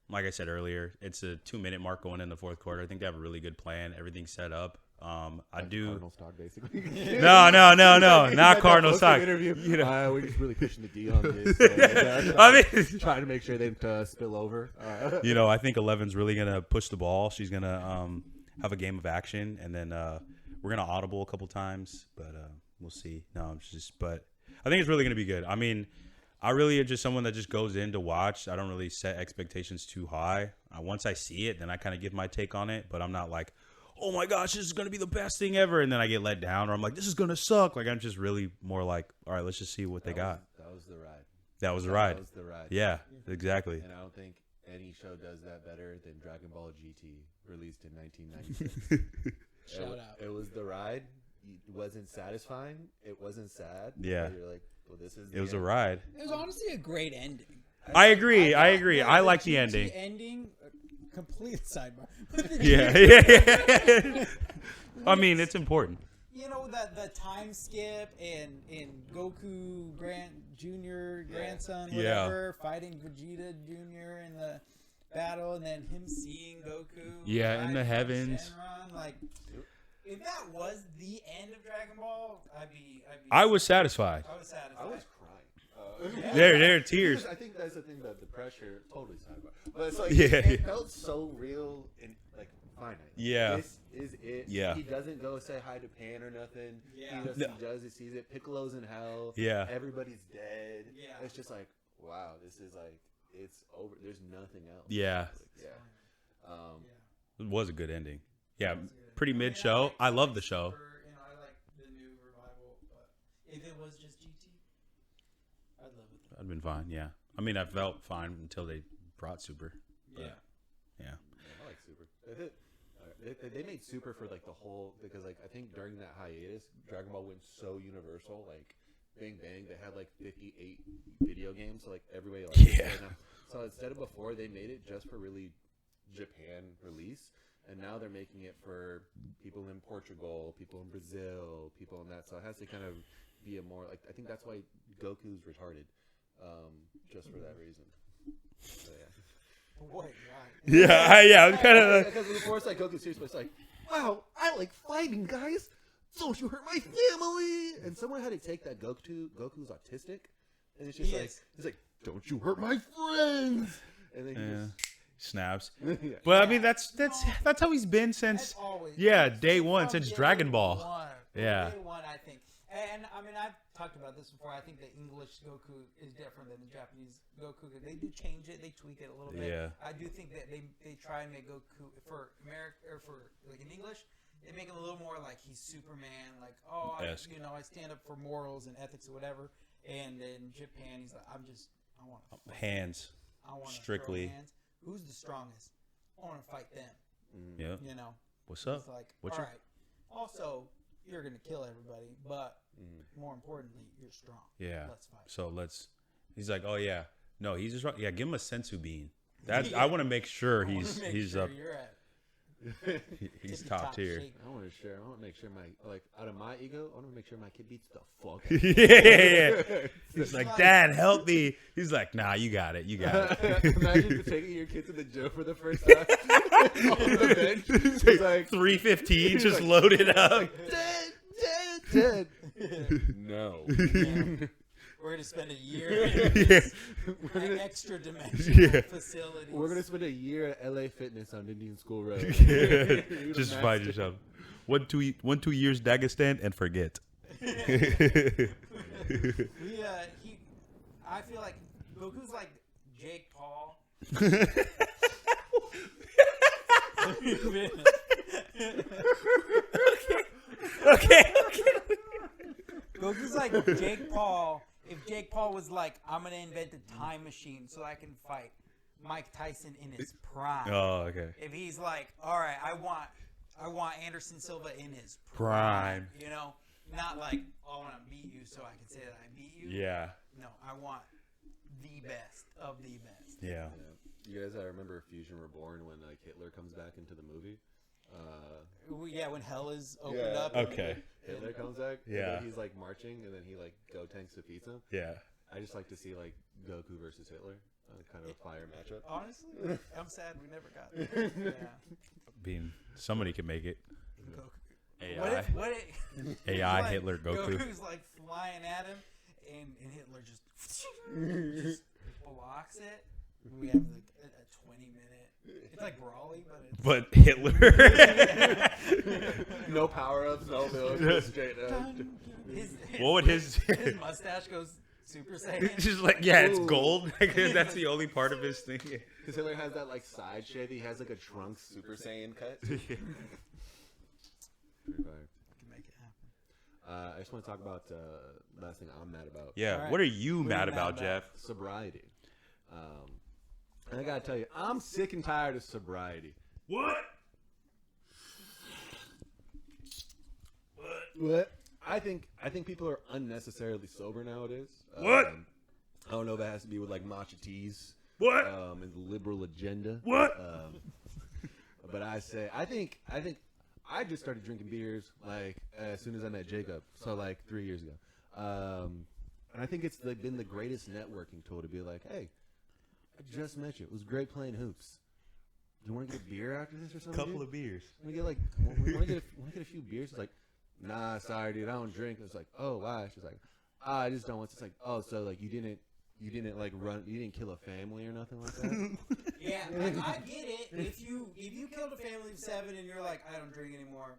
like I said earlier, it's a 2-minute mark going in the fourth quarter. I think they have a really good plan. Everything's set up. I do. Cardinal stock, basically. No, not Cardinal stock. Interview. You know, we're just really pushing the D on this. I mean, trying to make sure they don't spill over. You know, I think 11's really gonna push the ball. She's gonna have a game of action, and then we're gonna audible a couple times, but we'll see. No, but I think it's really gonna be good. I mean, I really am just someone that just goes in to watch. I don't really set expectations too high. Once I see it, then I kind of give my take on it. But I'm not like, oh my gosh, this is gonna be the best thing ever, and then I get let down, or I'm like, this is gonna suck. Like I'm just really more like, all right, let's just see what they got. That was the ride. That was the ride. That was the ride. Yeah, exactly. And I don't think any show does that better than Dragon Ball GT, released in 1996. Shout out. It was the ride. It wasn't satisfying. It wasn't sad. Yeah. You're like, well, this is. It was a ride. It was honestly a great ending. I agree. The I like the GT ending. Ending, complete sidebar. Yeah. I mean, it's important. You know the time skip and Goku grandson, whatever, fighting Vegeta Jr. in the battle, and then him seeing Goku. Yeah, in the heavens. Shenron, like, if that was the end of Dragon Ball, I was satisfied. I was satisfied. I was crying. There are tears. I think that's the thing, that the pressure totally sidebar. But it's like it felt so real and like finite. Yeah. This is it. Yeah. He doesn't go say hi to Pan or nothing. Yeah. He does it, sees it. Piccolo's in hell. Yeah. Everybody's dead. Yeah. It's just like, wow, this is like, it's over. There's nothing else. Yeah. Like, yeah. It was a good ending. Yeah. Pretty mid show. I love the show. I like the new revival, but if it was just GT, I'd love it. I'd been fine. Yeah. I mean, I felt fine until they brought Super. But, yeah. I like Super. They made Super for like the whole, because like I think during that hiatus, Dragon Ball went so universal. Like Bang Bang, they had like 58 video games, so like everybody. Like, so instead of before, they made it just for really Japan release. And now they're making it for people in Portugal, people in Brazil, people in that. So it has to kind of be a more like, I think that's why Goku's retarded, just for that reason. So, yeah. Wait, why? Yeah. I'm kind of because before it's like Goku's serious, but it's like, wow, I like fighting, guys. Don't you hurt my family? And someone had to take that Goku's autistic, and it's just he's like, don't you hurt my friends? And then he just snaps. But I mean, that's how he's been since day one, since Dragon Ball. Day one, I think. And I mean, I've talked about this before. I think the English Goku is different than the Japanese Goku. They do change it, they tweak it a little bit. Yeah. I do think that they try and make Goku for America, or for like in English, they make him a little more like he's Superman, like I stand up for morals and ethics or whatever. And in Japan, he's like, I want hands. I want strictly. Hands. Who's the strongest? I want to fight them. Yeah. You know. What's up? It's like, all right. Also, you're gonna kill everybody, but more importantly, you're strong. Yeah. Let's fight. So he's like, oh yeah, no, he's just give him a sensu bean. I want to make sure he's up. You're at he's top tier. I want to make sure my, like, out of my ego, I want to make sure my kid beats the fuck. Yeah. He's like, Dad, help me. He's like, nah, you got it. Imagine taking your kid to the gym for the first time on the bench. He's like 315, just loaded up. Like, dead. No. Yeah. We're gonna spend a year in an extra dimensional facility. We're gonna spend a year at LA Fitness on Indian School Road. Just find yourself 2 years Dagestan and forget. I feel like Goku's like Jake Paul. Okay. Goku's like Jake Paul. If Jake Paul was like, I'm going to invent a time machine so I can fight Mike Tyson in his prime. Oh, okay. If he's like, all right, I want Anderson Silva in his prime. You know, not like, I want to beat you so I can say that I beat you. Yeah. No, I want the best of the best. Yeah. You guys, I remember Fusion Reborn when like Hitler comes back into the movie. When hell is opened up. Okay. Hitler comes back. Yeah. And he's like marching, and then he like tanks the pizza. Yeah. I just like to see like Goku versus Hitler, kind of a fire matchup. Honestly, I'm sad we never got it. Yeah. Somebody can make it. Goku. AI. What if AI like, Hitler Goku. Goku's like flying at him, and Hitler just blocks it. We have like a 20-minute. It's like Brawly, but Hitler. No power ups, no build, just straight up. What would his mustache goes Super Saiyan. It's just like, yeah, it's Ooh. gold. That's the only part of his thing. Because Hitler has that like side shave. He has like a Trunks Super Saiyan cut. Pretty fire. Can make it happen. I just want to talk about last thing I'm mad about. Yeah, All right. what are you What are mad you about, mad Jeff? Sobriety. And I gotta tell you, I'm sick and tired of sobriety. What? What? I think people are unnecessarily sober nowadays. What? I don't know if it has to be with like matcha teas. What? And the liberal agenda. What? But I think I just started drinking beers like as soon as I met Jacob. So like 3 years ago. And I think it's been the greatest networking tool to be like, hey, I just met you. It was great playing hoops. Do you want to get a beer after this or something? Couple of beers. Want to get a few beers? It's like, nah, sorry, dude, I don't drink. It's like, oh, why? She's like, I just don't want. It's like, oh, so like you didn't like run, you didn't kill a family or nothing like that. Yeah, like, I get it. If you killed a family of 7 and you're like, I don't drink anymore,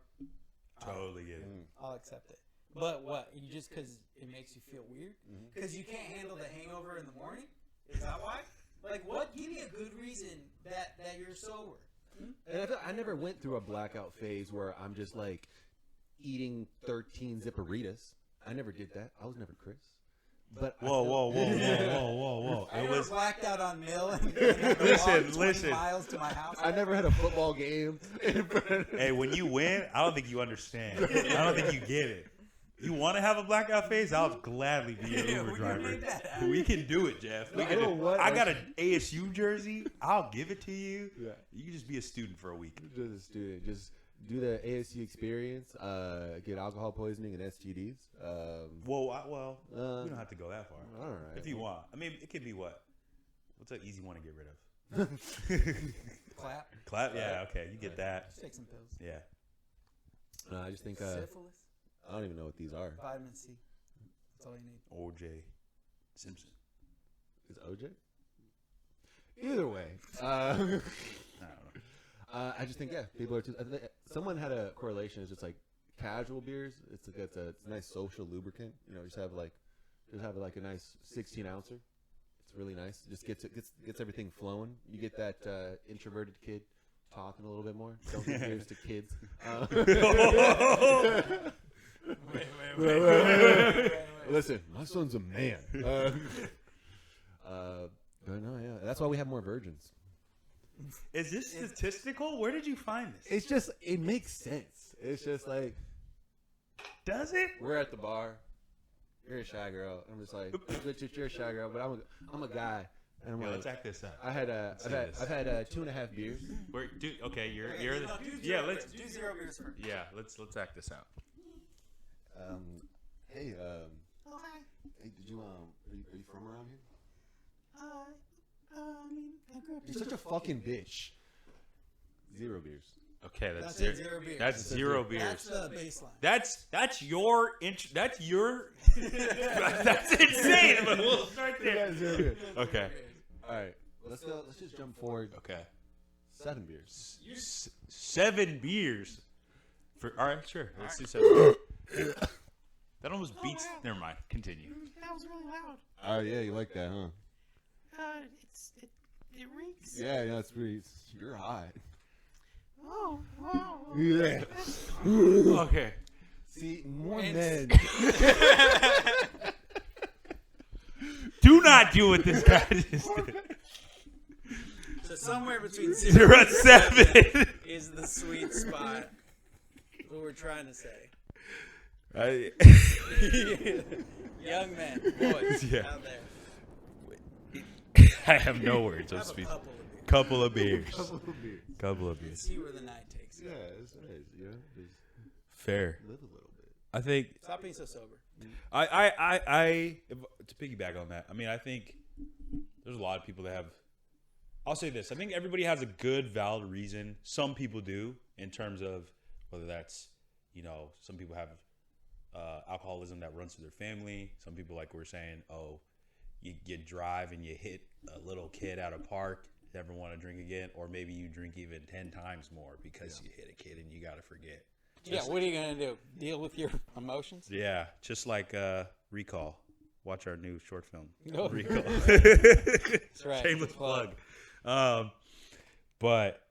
Totally get it. I'll accept it. But what? You just because it makes you feel weird? Because you can't handle the hangover in the morning? Is that why? Like, what? Give me a good reason that you're sober. And I never went through a blackout phase where I'm just like eating 13 Zipperitas. I never did that. I was never Chris. But Whoa. I It never was. blacked out on Mill and Listen, 20 miles to my house. I never had a football game. Hey, when you win, I don't think you understand. I don't think you get it. You want to have a blackout phase? I'll gladly be your Uber we can driver. make that happen. We can do it, Jeff. We I can know do- what- I got an ASU jersey. I'll give it to you. Yeah. You can just be a student for a week. Just a student. Just do the ASU experience. Get alcohol poisoning and STDs. Well, we don't have to go that far. All right. If you want. I mean, it could be what? What's an easy one to get rid of? Clap. Clap? Yeah, okay. You get that. Just take some pills. Yeah. No, I just think Syphilis. I don't even know what these are. Vitamin C. That's all you need. OJ Simpson. Is OJ? Either way, I don't know. I just think people are too. Someone had a correlation. It's just like casual beers. It's a nice social lubricant. You know, just have like a nice 16 ouncer. It's really nice. Just gets everything flowing. You get that introverted kid talking a little bit more. Don't give beers to kids. Wait. Listen, my son's a man. But no, yeah, that's why we have more virgins. Is this statistical? Where did you find this? It's just it makes sense. It's just like Does it? we're at the bar. You're a shy girl. I'm just like you're a shy girl, but I'm a guy. And I'm Yeah, like, let's act this out. I've had 2.5 beers. Okay, you're Okay, the, no, do yeah. zero Let's beers. Do 0 beers first. yeah. Let's act this out. Hey, Oh, hi. hey, did you are you from around here? I mean, I grew up You're such a fucking bitch. 0 beers. Okay, that's That's it, 0 beers. That's 0 beers. That's the baseline. That's your that's insane. But we'll start there. Yeah, 0 beers. Okay. All right, let's go. Let's just jump forward. Okay. 7 beers. 7 beers. All right, sure. Let's do 7. That almost beats. Never mind. Continue. That was really loud. Oh yeah, you like that, huh? It reeks. Yeah, that's pretty. You're hot. Oh, wow. Yeah. Okay. See, more It's- men. Do not do what this guy just did. So somewhere between 0 You're at 7. is the sweet spot. What we're trying to say. Young men, boys Yeah. out there. I have no words of Have a speech. couple of beers. Couple of beers. See where the night takes you. Yeah, it's nice. You know, just Fair. live a little bit. I think Stop being so sober. to piggyback on that. I mean, I think there's a lot of people that have. I'll say this: I think everybody has a good, valid reason. Some people do, in terms of whether that's, some people have alcoholism that runs through their family. Some people, like we're saying, you drive and you hit a little kid at a park, never want to drink again, or maybe you drink even 10 times more because you hit a kid and you got to forget. Yeah, what are you gonna do? Deal with your emotions? Yeah, just like recall. watch our new short film. Oh. Rico. That's right. Shameless plug. But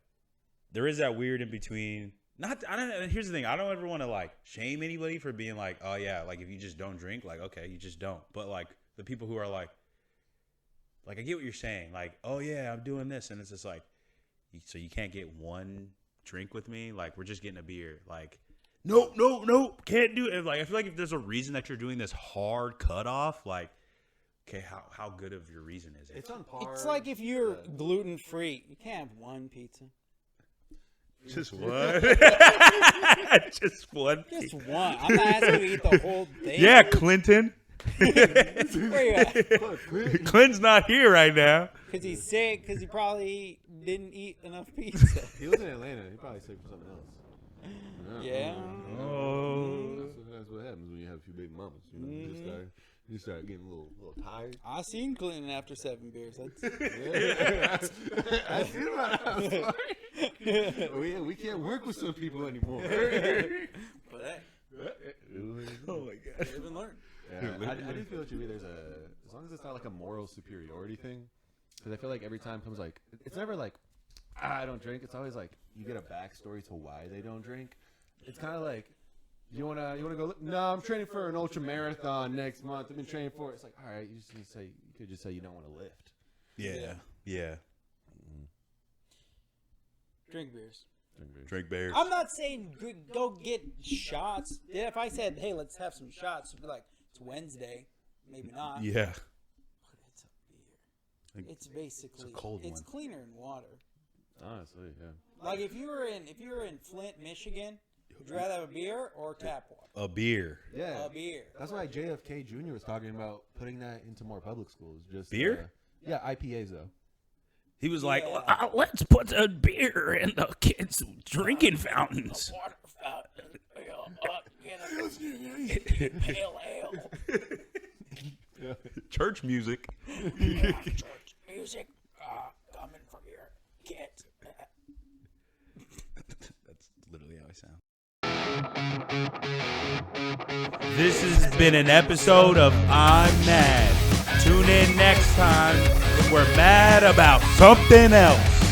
there is that weird in between. Here's the thing. I don't ever want to like shame anybody for being like, oh yeah, like if you just don't drink, like okay, you just don't. But like the people who are like I get what you're saying. Like, oh yeah, I'm doing this, and it's just like, so you can't get one drink with me? Like we're just getting a beer. Like, nope, can't do it. Like I feel like if there's a reason that you're doing this hard cutoff, like, okay, how good of your reason is it? It's on par. It's like if you're gluten free, you can't have one pizza. Just one. Just one. Just one. I'm not asking you to eat the whole thing. Yeah, Clinton. Where you at? Clinton's not here right now. Because he's sick. Because he probably didn't eat enough pizza. He was in Atlanta. He probably sick for something else. Yeah. Oh. That's what happens when you have a few baby mamas. You know, you start getting a little tired. I seen Clinton after 7 beers. I seen him out of we can't work with some people anymore. But hey, Oh my god. live and learn. Yeah, I do feel what you mean. As long as it's not like a moral superiority thing, because I feel like every time comes like it's never like I don't drink. It's always like you get a backstory to why they don't drink. It's kind of like you wanna go. No, I'm training for an ultra marathon next month. I've been training for it. It's like all right, you could just say you don't want to lift. Yeah. Drink beers. Drink beers. I'm not saying go get shots. If I said, hey, let's have some shots, you'd be like, it's Wednesday. Maybe not. Yeah. But it's a beer. It's basically It's a cold one. It's cleaner than water. Honestly, yeah. Like if you were in Flint, Michigan, would you rather have a beer or tap water? A beer. Yeah. A beer. That's why JFK Jr. was talking about putting that into more public schools. Just Beer? Yeah, IPAs though. He was like, Yeah. let's put a beer in the kids' drinking fountains. Water fountain. Get a pale ale. Church music. Church music coming from your kids. That's literally how I sound. This has been an episode of I'm Mad. Tune in next time when we're mad about something else.